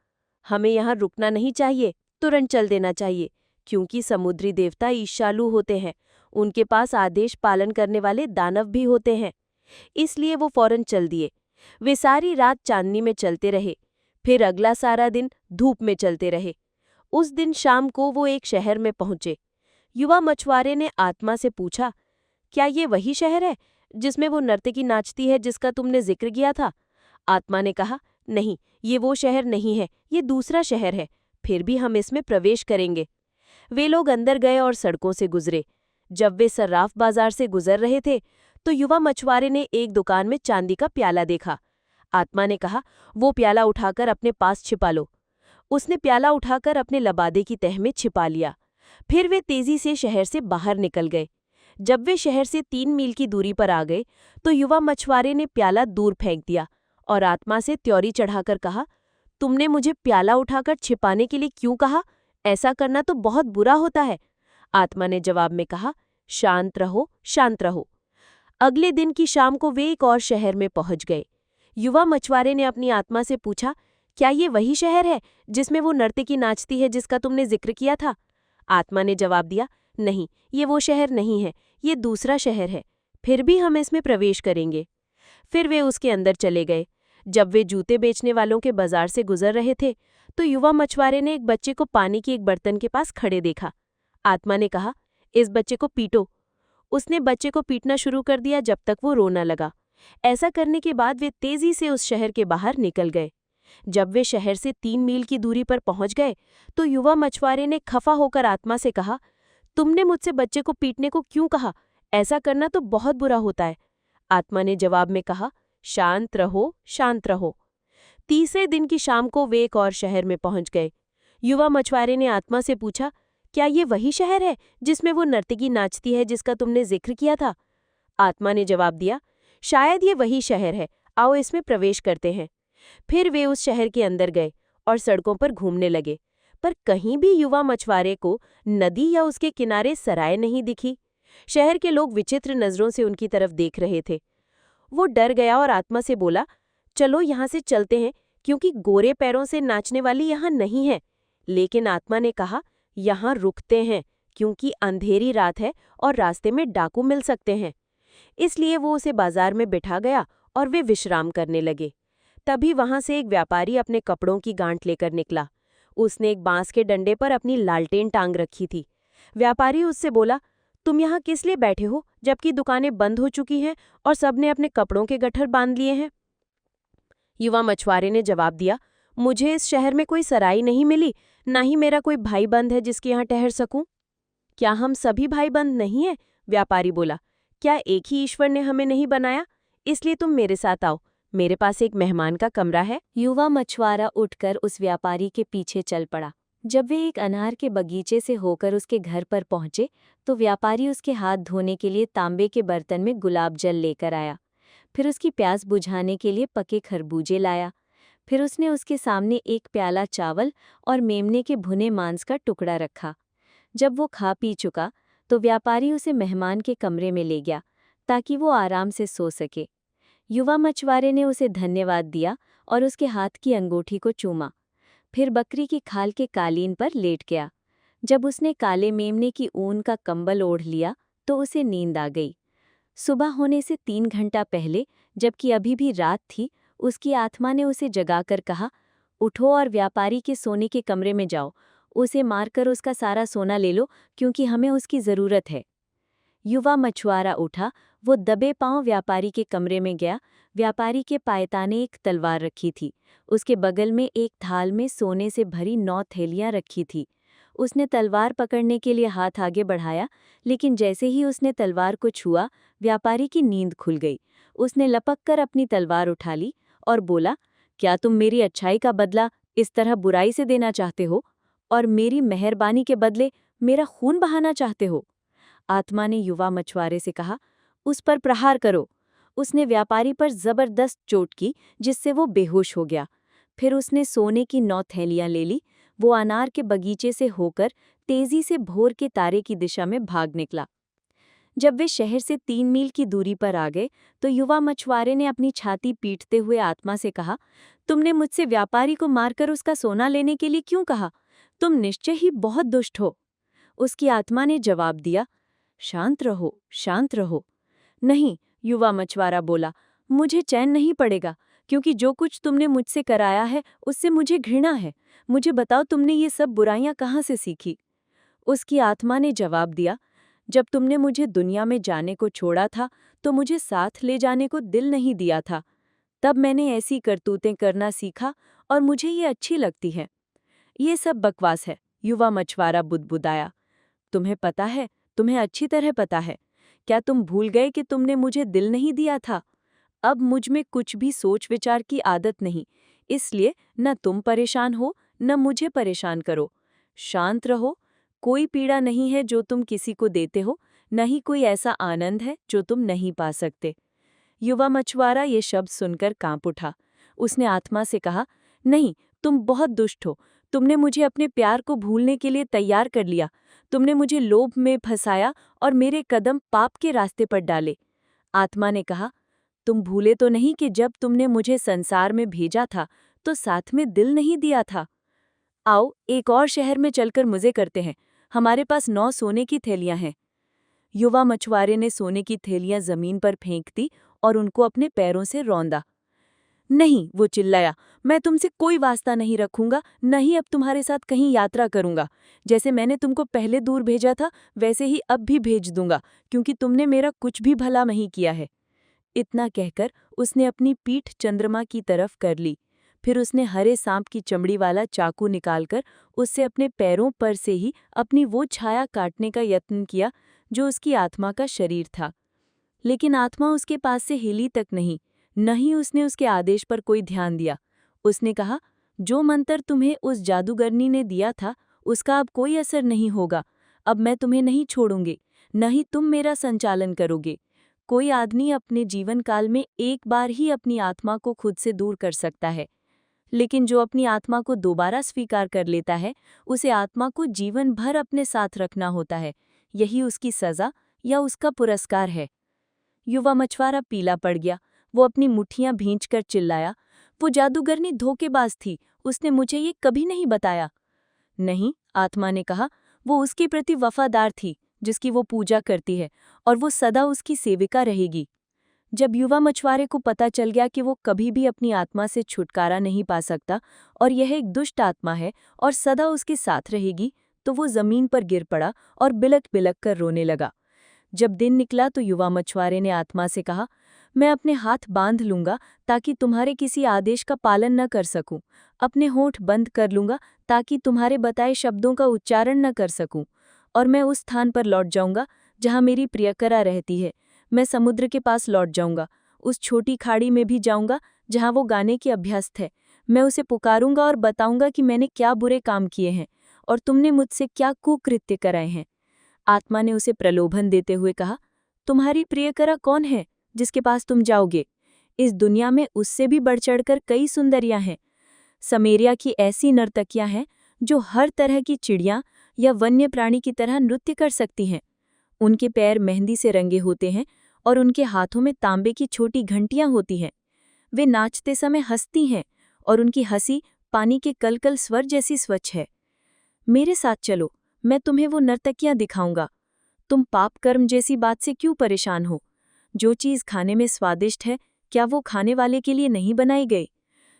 हमें यहाँ रुकना नहीं चाहिए, तुरंत चल देना चाहिए, क्योंकि समुद्री देवता ईर्ष्यालु होते हैं। उनके पास आदेश पालन करने वाले दानव भी होते हैं। इसलिए वो फौरन चल दिए। वे सारी रात चांदनी में चलते रहे, फिर अगला सारा दिन धूप में चलते रहे। उस दिन शाम को वो एक शहर में पहुंचे। युवा मछुआरे ने आत्मा से पूछा, क्या ये वही शहर है जिसमें वो नर्तकी नाचती है जिसका तुमने जिक्र किया था? आत्मा ने कहा, नहीं, ये वो शहर नहीं है, ये दूसरा शहर है, फिर भी हम इसमें प्रवेश करेंगे। वे लोग अंदर गए और सड़कों से गुजरे। जब वे सर्राफ बाजार से गुजर रहे थे तो युवा मछुआरे ने एक दुकान में चांदी का प्याला देखा। आत्मा ने कहा, वो प्याला उठाकर अपने पास छिपा लो। उसने प्याला उठाकर अपने लबादे की तह में छिपा लिया। फिर वे तेजी से शहर से बाहर निकल गए। जब वे शहर से 3 मील की दूरी पर आ गए तो युवा मछुआरे ने प्याला दूर फेंक दिया और आत्मा से त्योरी चढ़ाकर कहा, तुमने मुझे प्याला उठाकर छिपाने के लिए क्यों कहा? ऐसा करना तो बहुत बुरा होता है। आत्मा ने जवाब में कहा, शांत रहो, शांत रहो। अगले दिन की शाम को वे एक और शहर में पहुंच गए। युवा मछुआरे ने अपनी आत्मा से पूछा, क्या ये वही शहर है जिसमें वो नर्तकी नाचती है जिसका तुमने जिक्र किया था? आत्मा ने जवाब दिया, नहीं, ये वो शहर नहीं है, ये दूसरा शहर है, फिर भी हम इसमें प्रवेश करेंगे। फिर वे उसके अंदर चले गए। जब वे जूते बेचने वालों के बाजार से गुजर रहे थे तो युवा मछुआरे ने एक बच्चे को पानी की एक बर्तन के पास खड़े देखा। आत्मा ने कहा, इस बच्चे को पीटो। उसने बच्चे को पीटना शुरू कर दिया जब तक वो रोना लगा। ऐसा करने के बाद वे तेजी से उस शहर के बाहर निकल गए। जब वे शहर से 3 मील की दूरी पर पहुंच गए तो युवा मछुआरे ने खफा होकर आत्मा से कहा, तुमने मुझसे बच्चे को पीटने को क्यों कहा? ऐसा करना तो बहुत बुरा होता है। आत्मा ने जवाब में कहा, शांत रहो, शांत रहो। तीसरे दिन की शाम को वे एक और शहर में पहुंच गए। युवा मछुआरे ने आत्मा से पूछा, क्या ये वही शहर है जिसमें वो नर्तकी नाचती है जिसका तुमने जिक्र किया था? आत्मा ने जवाब दिया, शायद ये वही शहर है, आओ इसमें प्रवेश करते हैं। फिर वे उस शहर के अंदर गए और सड़कों पर घूमने लगे, पर कहीं भी युवा मछुआरे को नदी या उसके किनारे सराय नहीं दिखी। शहर के लोग विचित्र नजरों से उनकी तरफ देख रहे थे। वो डर गया और आत्मा से बोला, चलो यहाँ से चलते हैं, क्योंकि गोरे पैरों से नाचने वाली यहाँ नहीं है। लेकिन आत्मा ने कहा, यहाँ रुकते हैं, क्योंकि अंधेरी रात है और रास्ते में डाकू मिल सकते हैं। इसलिए वो उसे बाजार में बिठा गया और वे विश्राम करने लगे। तभी वहां से एक व्यापारी अपने कपड़ों की गांठ लेकर निकला। उसने एक बांस के डंडे पर अपनी लालटेन टांग रखी थी। व्यापारी उससे बोला, तुम यहाँ किस लिए बैठे हो जबकि दुकानें बंद हो चुकी हैं और सबने अपने कपड़ों के गट्ठर बांध लिए हैं? युवा मछुआरे ने जवाब दिया, मुझे इस शहर में कोई सराय नहीं मिली, ना ही मेरा कोई भाई बंद है जिसके यहाँ ठहर सकूं। क्या हम सभी भाई बंद नहीं हैं? व्यापारी बोला, क्या एक ही ईश्वर ने हमें नहीं बनाया? इसलिए तुम मेरे साथ आओ, मेरे पास एक मेहमान का कमरा है। युवा मछुआरा उठकर उस व्यापारी के पीछे चल पड़ा। जब वे एक अनार के बगीचे से होकर उसके घर पर पहुंचे तो व्यापारी उसके हाथ धोने के लिए तांबे के बर्तन में गुलाब जल लेकर आया। फिर उसकी प्यास बुझाने के लिए पके खरबूजे लाया। फिर उसने उसके सामने एक प्याला चावल और मेमने के भुने मांस का टुकड़ा रखा। जब वो खा पी चुका तो व्यापारी उसे मेहमान के कमरे में ले गया ताकि वो आराम से सो सके। युवा मछुआरे ने उसे धन्यवाद दिया और उसके हाथ की अंगूठी को चूमा। फिर बकरी की खाल के कालीन पर लेट गया। जब उसने काले मेमने की ऊन का कंबल ओढ़ लिया तो उसे नींद आ गई। सुबह होने से 3 घंटा पहले, जबकि अभी भी रात थी, उसकी आत्मा ने उसे जगाकर कहा, उठो और व्यापारी के सोने के कमरे में जाओ, उसे मारकर उसका सारा सोना ले लो क्योंकि हमें उसकी ज़रूरत है। युवा मछुआरा उठा, वो दबे पांव व्यापारी के कमरे में गया। व्यापारी के पायताने एक तलवार रखी थी। उसके बगल में एक थाल में सोने से भरी 9 थैलियां रखी थी। उसने तलवार पकड़ने के लिए हाथ आगे बढ़ाया, लेकिन जैसे ही उसने तलवार को छुआ, व्यापारी की नींद खुल गई। उसने लपक कर अपनी तलवार उठा ली और बोला, क्या तुम मेरी अच्छाई का बदला इस तरह बुराई से देना चाहते हो और मेरी मेहरबानी के बदले मेरा खून बहाना चाहते हो? आत्मा ने युवा मछुआरे से कहा, उस पर प्रहार करो। उसने व्यापारी पर जबरदस्त चोट की जिससे वो बेहोश हो गया। फिर उसने सोने की 9 थैलियां ले ली। वो अनार के बगीचे से होकर तेजी से भोर के तारे की दिशा में भाग निकला। जब वे शहर से 3 मील की दूरी पर आ गए तो युवा मछुआरे ने अपनी छाती पीटते हुए आत्मा से कहा, तुमने मुझसे व्यापारी को मारकर उसका सोना लेने के लिए क्यों कहा? तुम निश्चय ही बहुत दुष्ट हो। उसकी आत्मा ने जवाब दिया, शांत रहो, शांत रहो। नहीं, युवा मछुआरा बोला, मुझे चैन नहीं पड़ेगा, क्योंकि जो कुछ तुमने मुझसे कराया है उससे मुझे घृणा है। मुझे बताओ, तुमने ये सब बुराइयां कहाँ से सीखी? उसकी आत्मा ने जवाब दिया, जब तुमने मुझे दुनिया में जाने को छोड़ा था तो मुझे साथ ले जाने को दिल नहीं दिया था। तब मैंने ऐसी करतूतें करना सीखा और मुझे ये अच्छी लगती है। ये सब बकवास है, युवा मछुआरा बुदबुदाया। तुम्हें पता है, तुम्हें अच्छी तरह पता है। क्या तुम भूल गए कि तुमने मुझे दिल नहीं दिया था? अब मुझ में कुछ भी सोच विचार की आदत नहीं, इसलिए न तुम परेशान हो न मुझे परेशान करो। शांत रहो। कोई पीड़ा नहीं है जो तुम किसी को देते हो, न ही कोई ऐसा आनंद है जो तुम नहीं पा सकते। युवा मछुआरा ये शब्द सुनकर कांप उठा। उसने आत्मा से कहा, नहीं, तुम बहुत दुष्ट हो। तुमने मुझे अपने प्यार को भूलने के लिए तैयार कर लिया। तुमने मुझे लोभ में फंसाया और मेरे कदम पाप के रास्ते पर डाले। आत्मा ने कहा, तुम भूले तो नहीं कि जब तुमने मुझे संसार में भेजा था तो साथ में दिल नहीं दिया था? आओ, एक और शहर में चलकर मजे करते हैं। हमारे पास 9 सोने की थैलियां हैं। युवा मछुआरे ने सोने की थैलियां जमीन पर फेंक दी और उनको अपने पैरों से रौंदा। नहीं, वो चिल्लाया, मैं तुमसे कोई वास्ता नहीं रखूंगा, न ही अब तुम्हारे साथ कहीं यात्रा करूंगा। जैसे मैंने तुमको पहले दूर भेजा था वैसे ही अब भी भेज दूंगा, क्योंकि तुमने मेरा कुछ भी भला नहीं किया है। इतना कहकर उसने अपनी पीठ चंद्रमा की तरफ कर ली। फिर उसने हरे सांप की चमड़ी वाला चाकू निकालकर उससे अपने पैरों पर से ही अपनी वो छाया काटने का यत्न किया जो उसकी आत्मा का शरीर था। लेकिन आत्मा उसके पास से हिली तक नहीं, न ही उसने उसके आदेश पर कोई ध्यान दिया। उसने कहा, जो मंत्र तुम्हें उस जादूगरनी ने दिया था उसका अब कोई असर नहीं होगा। अब मैं तुम्हें नहीं छोड़ूंगी, न ही तुम मेरा संचालन करोगे। कोई आदमी अपने जीवन काल में एक बार ही अपनी आत्मा को खुद से दूर कर सकता है, लेकिन जो अपनी आत्मा को दोबारा स्वीकार कर लेता है उसे आत्मा को जीवन भर अपने साथ रखना होता है। यही उसकी सजा या उसका पुरस्कार है। युवा मछुआरा पीला पड़ गया। वो अपनी मुट्ठियां भींचकर चिल्लाया, वो जादूगरनी धोखेबाज थी, उसने मुझे ये कभी नहीं बताया। नहीं, आत्मा ने कहा, वो उसके प्रति वफादार थी जिसकी वो पूजा करती है, और वो सदा उसकी सेविका रहेगी। जब युवा मछुआरे को पता चल गया कि वो कभी भी अपनी आत्मा से छुटकारा नहीं पा सकता और यह एक दुष्ट आत्मा है और सदा उसके साथ रहेगी, तो वो जमीन पर गिर पड़ा और बिलक बिलक कर रोने लगा। जब दिन निकला तो युवा मछुआरे ने आत्मा से कहा, मैं अपने हाथ बांध लूंगा ताकि तुम्हारे किसी आदेश का पालन न कर सकूं, अपने होंठ बंद कर लूंगा ताकि तुम्हारे बताए शब्दों का उच्चारण न कर सकूं, और मैं उस स्थान पर लौट जाऊंगा जहां मेरी प्रियकरा रहती है। मैं समुद्र के पास लौट जाऊंगा, उस छोटी खाड़ी में भी जाऊंगा जहां वो गाने की अभ्यस्त है। मैं उसे पुकारूंगा और बताऊंगा कि मैंने क्या बुरे काम किए हैं और तुमने मुझसे क्या कुकृत्य कराए हैं। आत्मा ने उसे प्रलोभन देते हुए कहा, तुम्हारी प्रियकरा कौन है जिसके पास तुम जाओगे? इस दुनिया में उससे भी बढ़ चढ़कर कई सुंदरियां हैं। समेरिया की ऐसी नर्तकियां हैं जो हर तरह की चिड़िया या वन्य प्राणी की तरह नृत्य कर सकती हैं। उनके पैर मेहंदी से रंगे होते हैं और उनके हाथों में तांबे की छोटी घंटियां होती हैं। वे नाचते समय हंसती हैं और उनकी हंसी पानी के कलकल स्वर जैसी स्वच्छ है। मेरे साथ चलो, मैं तुम्हें वो नर्तकियां दिखाऊंगा। तुम पाप कर्म जैसी बात से क्यों परेशान हो? जो चीज़ खाने में स्वादिष्ट है, क्या वो खाने वाले के लिए नहीं बनाई गई?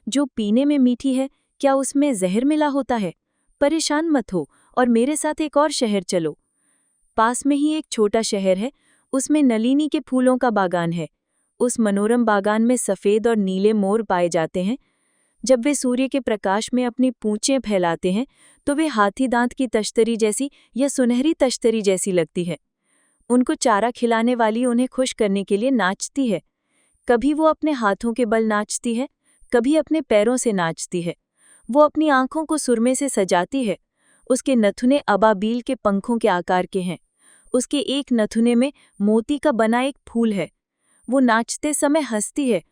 जो पीने में मीठी है, क्या उसमें जहर मिला होता है? परेशान मत हो और मेरे साथ एक और शहर चलो। पास में ही एक छोटा शहर है, उसमें नलिनी के फूलों का बागान है। उस मनोरम बागान में सफ़ेद और नीले मोर पाए जाते हैं। जब वे सूर्य के प्रकाश में अपनी पूंछें फैलाते हैं तो वे हाथी दांत की तश्तरी जैसी या सुनहरी तश्तरी जैसी लगती है। उनको चारा खिलाने वाली उन्हें खुश करने के लिए नाचती है। कभी वो अपने हाथों के बल नाचती है, कभी अपने पैरों से नाचती है। वो अपनी आंखों को सुरमे से सजाती है। उसके नथुने अबाबील के पंखों के आकार के हैं। उसके एक नथुने में मोती का बना एक फूल है। वो नाचते समय हंसती है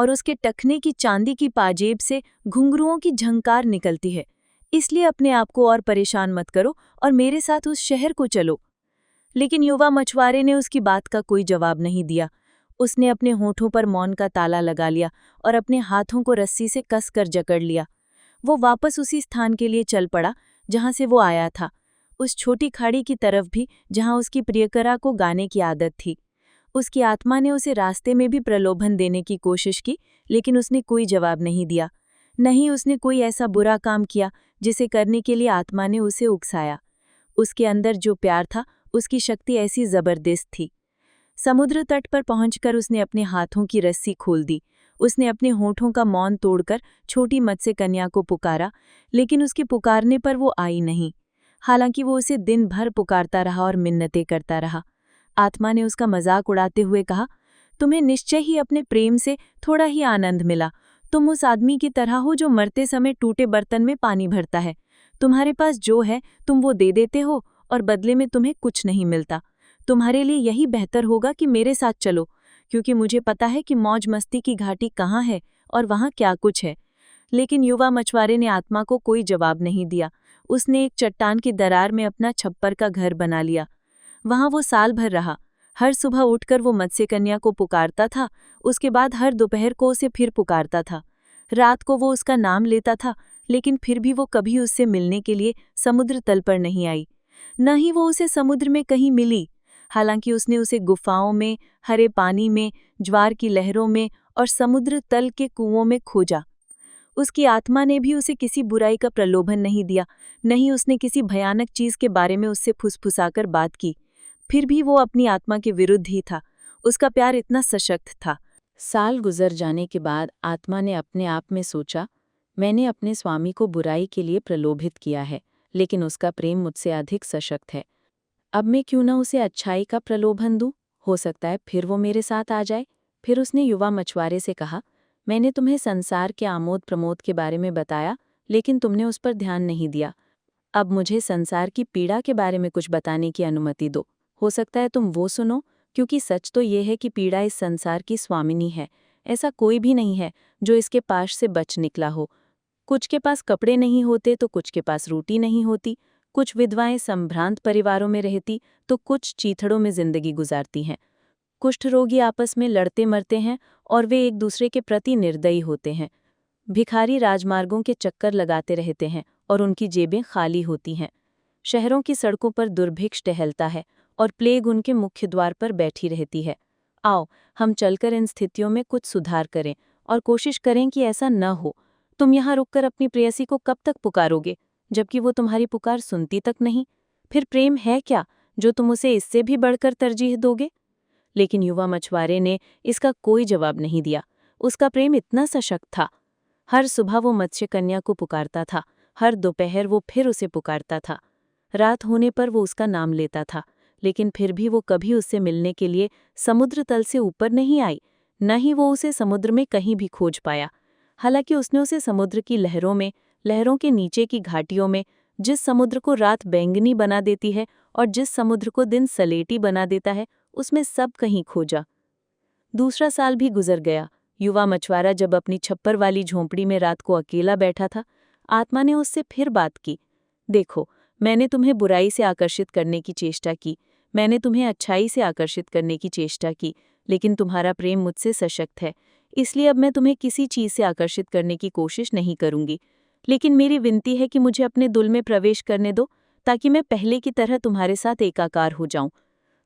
और उसके टखने की चांदी की पाजेब से घुंघरुओं की झंकार निकलती है। इसलिए अपने आप को और परेशान मत करो और मेरे साथ उस शहर को चलो। लेकिन युवा मछुआरे ने उसकी बात का कोई जवाब नहीं दिया। उसने अपने होठों पर मौन का ताला लगा लिया और अपने हाथों को रस्सी से कसकर जकड़ लिया। वो वापस उसी स्थान के लिए चल पड़ा जहां से वो आया था, उस छोटी खाड़ी की तरफ भी जहां उसकी प्रियकरा को गाने की आदत थी। उसकी आत्मा ने उसे रास्ते में भी प्रलोभन देने की कोशिश की, लेकिन उसने कोई जवाब नहीं दिया। नहीं उसने कोई ऐसा बुरा काम किया जिसे करने के लिए आत्मा ने उसे उकसाया। उसके अंदर जो प्यार था, उसकी शक्ति ऐसी जबरदस्त थी। समुद्र तट पर पहुंचकर उसने अपने हाथों की रस्सी खोल दी। उसने अपने होठों का मौन तोड़कर छोटी मत्स्य कन्या को पुकारा, लेकिन उसके पुकारने पर वो आई नहीं। हालांकि वो उसे दिन भर पुकारता रहा और मिन्नतें करता रहा। आत्मा ने उसका मजाक उड़ाते हुए कहा, तुम्हें निश्चय ही अपने प्रेम से थोड़ा ही आनंद मिला। तुम उस आदमी की तरह हो जो मरते समय टूटे बर्तन में पानी भरता है। तुम्हारे पास जो है तुम वो दे देते हो और बदले में तुम्हें कुछ नहीं मिलता। तुम्हारे लिए यही बेहतर होगा कि मेरे साथ चलो, क्योंकि मुझे पता है कि मौज मस्ती की घाटी कहाँ है और वहाँ क्या कुछ है। लेकिन युवा मछुआरे ने आत्मा को कोई जवाब नहीं दिया। उसने एक चट्टान की दरार में अपना छप्पर का घर बना लिया। वहाँ वो साल भर रहा। हर सुबह उठकर वो मत्स्य कन्या को पुकारता था। उसके बाद हर दोपहर को उसे फिर पुकारता था। रात को वो उसका नाम लेता था, लेकिन फिर भी वो कभी उससे मिलने के लिए समुद्र तल पर नहीं आई। न ही वो उसे समुद्र में कहीं मिली। हालांकि उसने उसे गुफाओं में, हरे पानी में, ज्वार की लहरों में और समुद्र तल के कुओं में खोजा। उसकी आत्मा ने भी उसे किसी बुराई का प्रलोभन नहीं दिया, नहीं उसने किसी भयानक चीज के बारे में उससे फुसफुसाकर बात की। फिर भी वो अपनी आत्मा के विरुद्ध ही था। उसका प्यार इतना सशक्त था। साल गुजर जाने के बाद आत्मा ने अपने आप में सोचा, मैंने अपने स्वामी को बुराई के लिए प्रलोभित किया है, लेकिन उसका प्रेम मुझसे अधिक सशक्त है। अब मैं क्यों न उसे अच्छाई का प्रलोभन दूं? हो सकता है फिर वो मेरे साथ आ जाए। फिर उसने युवा मछुआरे से कहा, मैंने तुम्हें संसार के आमोद प्रमोद के बारे में बताया, लेकिन तुमने उस पर ध्यान नहीं दिया। अब मुझे संसार की पीड़ा के बारे में कुछ बताने की अनुमति दो। हो सकता है तुम वो सुनो, क्योंकि सच तो ये है कि पीड़ा इस संसार की स्वामिनी है। ऐसा कोई भी नहीं है जो इसके पाश से बच निकला हो। कुछ के पास कपड़े नहीं होते तो कुछ के पास रोटी नहीं होती। कुछ विधवाएं संभ्रांत परिवारों में रहती तो कुछ चीथड़ों में जिंदगी गुजारती हैं। कुष्ठ रोगी आपस में लड़ते मरते हैं और वे एक दूसरे के प्रति निर्दयी होते हैं। भिखारी राजमार्गों के चक्कर लगाते रहते हैं और उनकी जेबें खाली होती हैं। शहरों की सड़कों पर दुर्भिक्ष टहलता है और प्लेग उनके मुख्य द्वार पर बैठी रहती है। आओ, हम चलकर इन स्थितियों में कुछ सुधार करें और कोशिश करें कि ऐसा न हो। तुम यहाँ रुककर अपनी प्रेयसी को कब तक पुकारोगे, जबकि वो तुम्हारी पुकार सुनती तक नहीं? फिर प्रेम है क्या जो तुम उसे इससे भी बढ़कर तरजीह दोगे? लेकिन युवा मछुआरे ने इसका कोई जवाब नहीं दिया। उसका प्रेम इतना सशक्त था। हर सुबह वो मत्स्य कन्या को पुकारता था, हर दोपहर वो फिर उसे पुकारता था। रात होने पर वो उसका नाम लेता था, लेकिन फिर भी वो कभी उससे मिलने के लिए समुद्र तल से ऊपर नहीं आई, न ही वो उसे समुद्र में कहीं भी खोज पाया। हालांकि उसने उसे समुद्र की लहरों में, लहरों के नीचे की घाटियों में, जिस समुद्र को रात बैंगनी बना देती है और जिस समुद्र को दिन सलेटी बना देता है, उसमें सब कहीं खोजा। दूसरा साल भी गुजर गया। युवा मछुआरा जब अपनी छप्पर वाली झोंपड़ी में रात को अकेला बैठा था, आत्मा ने उससे फिर बात की। देखो, मैंने तुम्हें बुराई से आकर्षित करने की चेष्टा की, मैंने तुम्हें अच्छाई से आकर्षित करने की चेष्टा की, लेकिन तुम्हारा प्रेम मुझसे सशक्त है, इसलिए अब मैं तुम्हें किसी चीज से आकर्षित करने की कोशिश नहीं करूंगी। लेकिन मेरी विनती है कि मुझे अपने दुल में प्रवेश करने दो, ताकि मैं पहले की तरह तुम्हारे साथ एकाकार हो जाऊं।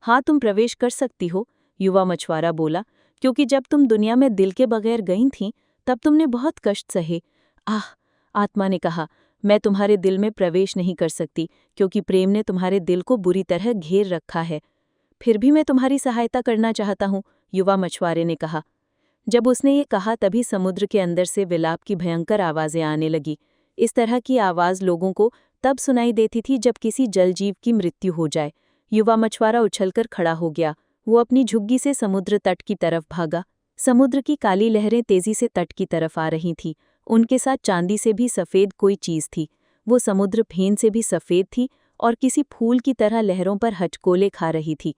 हाँ, तुम प्रवेश कर सकती हो, युवा मछुआरा बोला, क्योंकि जब तुम दुनिया में दिल के बगैर गई थीं, तब तुमने बहुत कष्ट सहे। आह, आत्मा ने कहा, मैं तुम्हारे दिल में प्रवेश नहीं कर सकती, क्योंकि प्रेम ने तुम्हारे दिल को बुरी तरह घेर रखा है। फिर भी मैं तुम्हारी सहायता करना चाहता हूँ, युवा मछुआरे ने कहा। जब उसने ये कहा तभी समुद्र के अंदर से विलाप की भयंकर आवाज़ें आने लगी। इस तरह की आवाज़ लोगों को तब सुनाई देती थी जब किसी जलजीव की मृत्यु हो जाए। युवा मछुआरा उछलकर खड़ा हो गया। वो अपनी झुग्गी से समुद्र तट की तरफ भागा। समुद्र की काली लहरें तेजी से तट की तरफ आ रही थीं। उनके साथ चांदी से भी सफ़ेद कोई चीज़ थी। वो समुद्र फेन से भी सफ़ेद थी और किसी फूल की तरह लहरों पर हचकोले खा रही थी।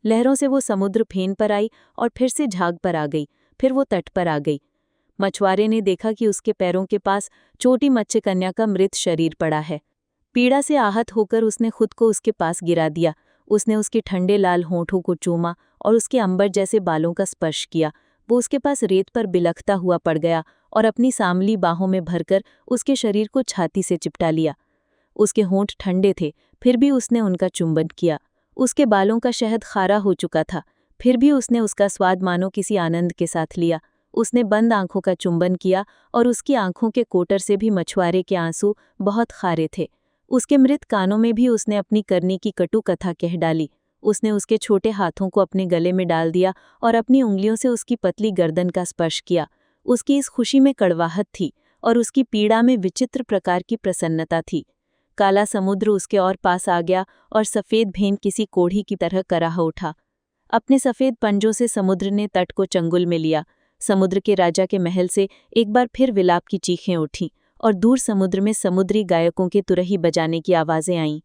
लहरों से वो समुद्र फेन पर आई और फिर से झाग पर आ गई, फिर वो तट पर आ गई। मछुआरे ने देखा कि उसके पैरों के पास छोटी मत्स्य कन्या का मृत शरीर पड़ा है। पीड़ा से आहत होकर उसने खुद को उसके पास गिरा दिया। उसने उसके ठंडे लाल होंठों को चूमा और उसके अंबर जैसे बालों का स्पर्श किया। वो उसके पास रेत पर बिलखता हुआ पड़ गया और अपनी सांवली बाहों में भरकर उसके शरीर को छाती से चिपटा लिया। उसके होंठ ठंडे थे, फिर भी उसने उनका चुंबन किया। उसके बालों का शहद खारा हो चुका था, फिर भी उसने उसका स्वाद मानो किसी आनंद के साथ लिया। उसने बंद आंखों का चुंबन किया और उसकी आंखों के कोटर से भी मछुआरे के आंसू बहुत खारे थे। उसके मृत कानों में भी उसने अपनी करनी की कटु कथा कह डाली। उसने उसके छोटे हाथों को अपने गले में डाल दिया और अपनी उंगलियों से उसकी पतली गर्दन का स्पर्श किया। उसकी इस खुशी में कड़वाहट थी और उसकी पीड़ा में विचित्र प्रकार की प्रसन्नता थी। काला समुद्र उसके और पास आ गया और सफ़ेद भेंट किसी कोढ़ी की तरह कराह उठा। अपने सफ़ेद पंजों से समुद्र ने तट को चंगुल में लिया। समुद्र के राजा के महल से एक बार फिर विलाप की चीखें उठीं और दूर समुद्र में समुद्री गायकों के तुरही बजाने की आवाज़ें आईं।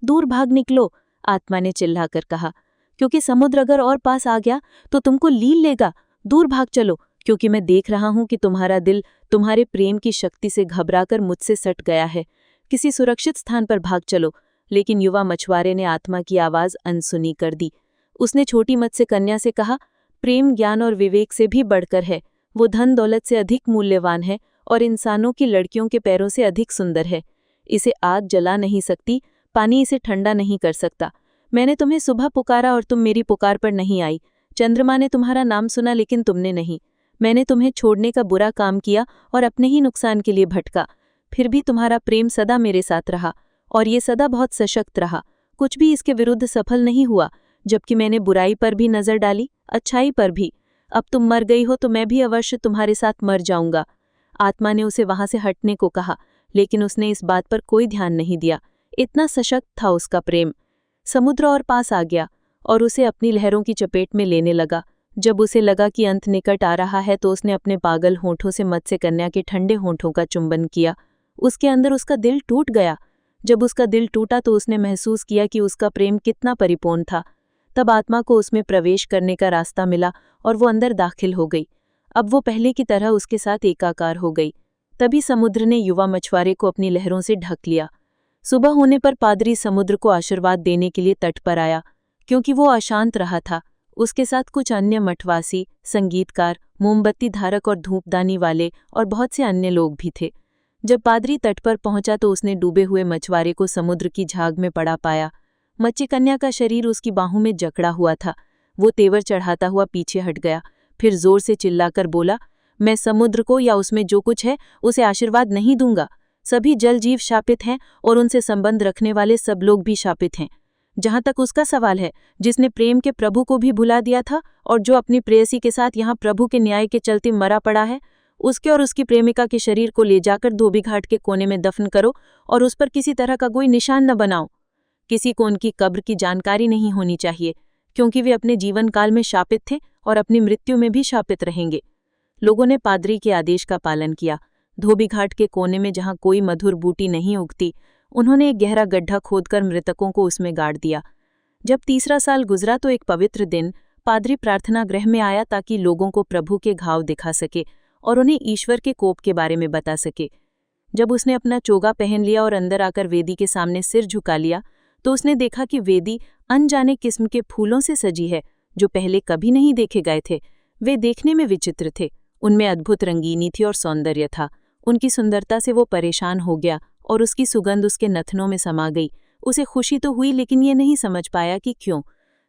दूर भाग निकलो, आत्मा ने चिल्लाकर कहा, क्योंकि समुद्र अगर और पास आ गया तो तुमको लील लेगा। दूर भाग चलो, क्योंकि मैं देख रहा हूं कि तुम्हारा दिल तुम्हारे प्रेम की शक्ति से घबराकर मुझसे सट गया है। किसी सुरक्षित स्थान पर भाग चलो। लेकिन युवा मछुआरे ने आत्मा की आवाज़ अनसुनी कर दी। उसने छोटी मत्स्य कन्या से कहा, प्रेम ज्ञान और विवेक से भी बढ़कर है। वो धन दौलत से अधिक मूल्यवान है और इंसानों की लड़कियों के पैरों से अधिक सुंदर है। इसे आग जला नहीं सकती, पानी इसे ठंडा नहीं कर सकता। मैंने तुम्हें सुबह पुकारा और तुम मेरी पुकार पर नहीं आई। चंद्रमा ने तुम्हारा नाम सुना लेकिन तुमने नहीं। मैंने तुम्हें छोड़ने का बुरा काम किया और अपने ही नुकसान के लिए भटका। फिर भी तुम्हारा प्रेम सदा मेरे साथ रहा और ये सदा बहुत सशक्त रहा। कुछ भी इसके विरुद्ध सफल नहीं हुआ। जबकि मैंने बुराई पर भी नजर डाली, अच्छाई पर भी। अब तुम मर गई हो तो मैं भी अवश्य तुम्हारे साथ मर जाऊंगा। आत्मा ने उसे वहां से हटने को कहा, लेकिन उसने इस बात पर कोई ध्यान नहीं दिया। इतना सशक्त था उसका प्रेम। समुद्र और पास आ गया और उसे अपनी लहरों की चपेट में लेने लगा। जब उसे लगा कि अंत निकट आ रहा है तो उसने अपने पागल होंठों से मत्स्य कन्या के ठंडे होंठों का चुंबन किया। उसके अंदर उसका दिल टूट गया। जब उसका दिल टूटा तो उसने महसूस किया कि उसका प्रेम कितना परिपूर्ण था। तब आत्मा को उसमें प्रवेश करने का रास्ता मिला और वो अंदर दाखिल हो गई। अब वो पहले की तरह उसके साथ एकाकार हो गई। तभी समुद्र ने युवा मछुआरे को अपनी लहरों से ढक लिया। सुबह होने पर पादरी समुद्र को आशीर्वाद देने के लिए तट पर आया। क्योंकि वो अशांत रहा था, उसके साथ कुछ अन्य मठवासी, संगीतकार, मोमबत्ती धारक और धूपदानी वाले और बहुत से अन्य लोग भी थे। जब पादरी तट पर पहुंचा तो उसने डूबे हुए मछुआरे को समुद्र की झाग में पड़ा पाया। मत्स्य कन्या का शरीर उसकी बाहों में जकड़ा हुआ था। वो तेवर चढ़ाता हुआ पीछे हट गया, फिर जोर से चिल्लाकर बोला, मैं समुद्र को या उसमें जो कुछ है उसे आशीर्वाद नहीं दूंगा। सभी जल जीव शापित हैं और उनसे संबंध रखने वाले सब लोग भी शापित हैं। जहां तक उसका सवाल है, जिसने प्रेम के प्रभु को भी भुला दिया था और जो अपनी प्रेयसी के साथ यहाँ प्रभु के न्याय के चलते मरा पड़ा है, उसके और उसकी प्रेमिका के शरीर को ले जाकर धोबी घाट के कोने में दफन करो और उस पर किसी तरह का कोई निशान न बनाओ। किसी को उनकी कब्र की जानकारी नहीं होनी चाहिए, क्योंकि वे अपने जीवन काल में शापित थे और अपनी मृत्यु में भी शापित रहेंगे। लोगों ने पादरी के आदेश का पालन किया। धोबी घाट के कोने में जहां कोई मधुर बूटी नहीं उगती, उन्होंने एक गहरा गड्ढा खोदकर मृतकों को उसमें गाड़ दिया। जब तीसरा साल गुजरा तो एक पवित्र दिन पादरी प्रार्थना गृह में आया ताकि लोगों को प्रभु के घाव दिखा सके और उन्हें ईश्वर के कोप के बारे में बता सके। जब उसने अपना चोगा पहन लिया और अंदर आकर वेदी के सामने सिर झुका लिया तो उसने देखा कि वेदी अनजाने किस्म के फूलों से सजी है, जो पहले कभी नहीं देखे गए थे। वे देखने में विचित्र थे, उनमें अद्भुत रंगीनी थी और सौंदर्य था। उनकी सुंदरता से वो परेशान हो गया और उसकी सुगंध उसके नथनों में समा गई। उसे खुशी तो हुई, लेकिन ये नहीं समझ पाया कि क्यों।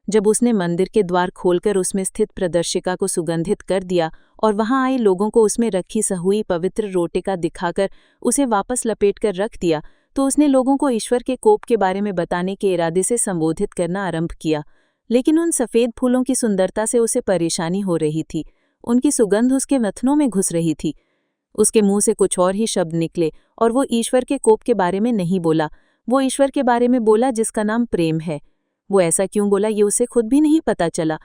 जब उसने मंदिर के द्वार खोलकर उसमें स्थित प्रदर्शिका को सुगंधित कर दिया और वहां आए लोगों को उसमें रखी सहुई पवित्र रोटिका दिखाकर उसे वापस लपेटकर रख दिया, तो उसने लोगों को ईश्वर के कोप के बारे में बताने के इरादे से संबोधित करना आरंभ किया। लेकिन उन सफ़ेद फूलों की सुंदरता से उसे परेशानी हो रही थी। उनकी सुगंध उसके नथनों में घुस रही थी। उसके मुंह से कुछ और ही शब्द निकले और वो ईश्वर के कोप के बारे में नहीं बोला। वो ईश्वर के बारे में बोला जिसका नाम प्रेम है। वो ऐसा क्यों बोला ये उसे खुद भी नहीं पता चला।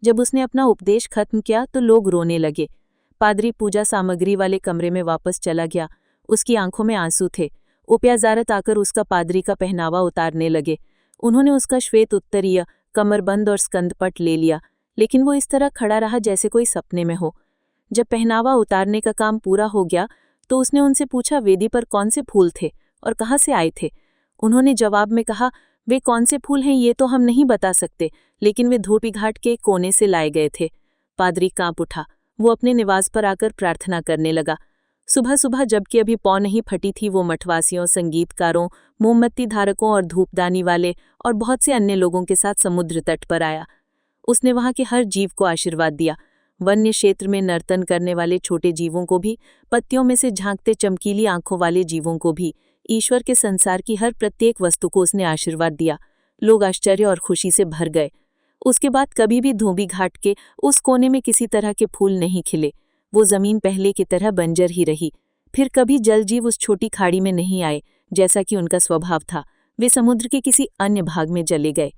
जब उसने अपना उपदेश खत्म किया तो लोग रोने लगे। पादरी पूजा सामग्री वाले कमरे में वापस चला गया। उसकी आंखों में आंसू थे। उप्याजारत आकर उसका पादरी का पहनावा उतारने लगे। उन्होंने उसका श्वेत उत्तरीय, कमरबंद और स्कंदपट ले लिया, लेकिन वो इस तरह खड़ा रहा जैसे कोई सपने में हो। जब पहनावा उतारने का काम पूरा हो गया तो उसने उनसे पूछा वेदी पर कौन से फूल थे और कहाँ से आए थे। उन्होंने जवाब में कहा, वे कौन से फूल हैं ये तो हम नहीं बता सकते, लेकिन वे धोबी घाट के कोने से लाए गए थे। पादरी कांप उठा। वो अपने निवास पर आकर प्रार्थना करने लगा। सुबह सुबह जबकि अभी पौ नहीं फटी थी, वो मठवासियों, संगीतकारों, मोमबत्ती धारकों और धूपदानी वाले और बहुत से अन्य लोगों के साथ समुद्र तट पर आया। उसने वहां के हर जीव को आशीर्वाद दिया, वन्य क्षेत्र में नर्तन करने वाले छोटे जीवों को भी, पत्तियों में से झांकते चमकीली आंखों वाले जीवों को भी, ईश्वर के संसार की हर प्रत्येक वस्तु को उसने आशीर्वाद दिया। लोग आश्चर्य और खुशी से भर गए। उसके बाद कभी भी धोबी घाट के उस कोने में किसी तरह के फूल नहीं खिले। वो जमीन पहले की तरह बंजर ही रही। फिर कभी जलजीव उस छोटी खाड़ी में नहीं आए, जैसा कि उनका स्वभाव था। वे समुद्र के किसी अन्य भाग में चले गए।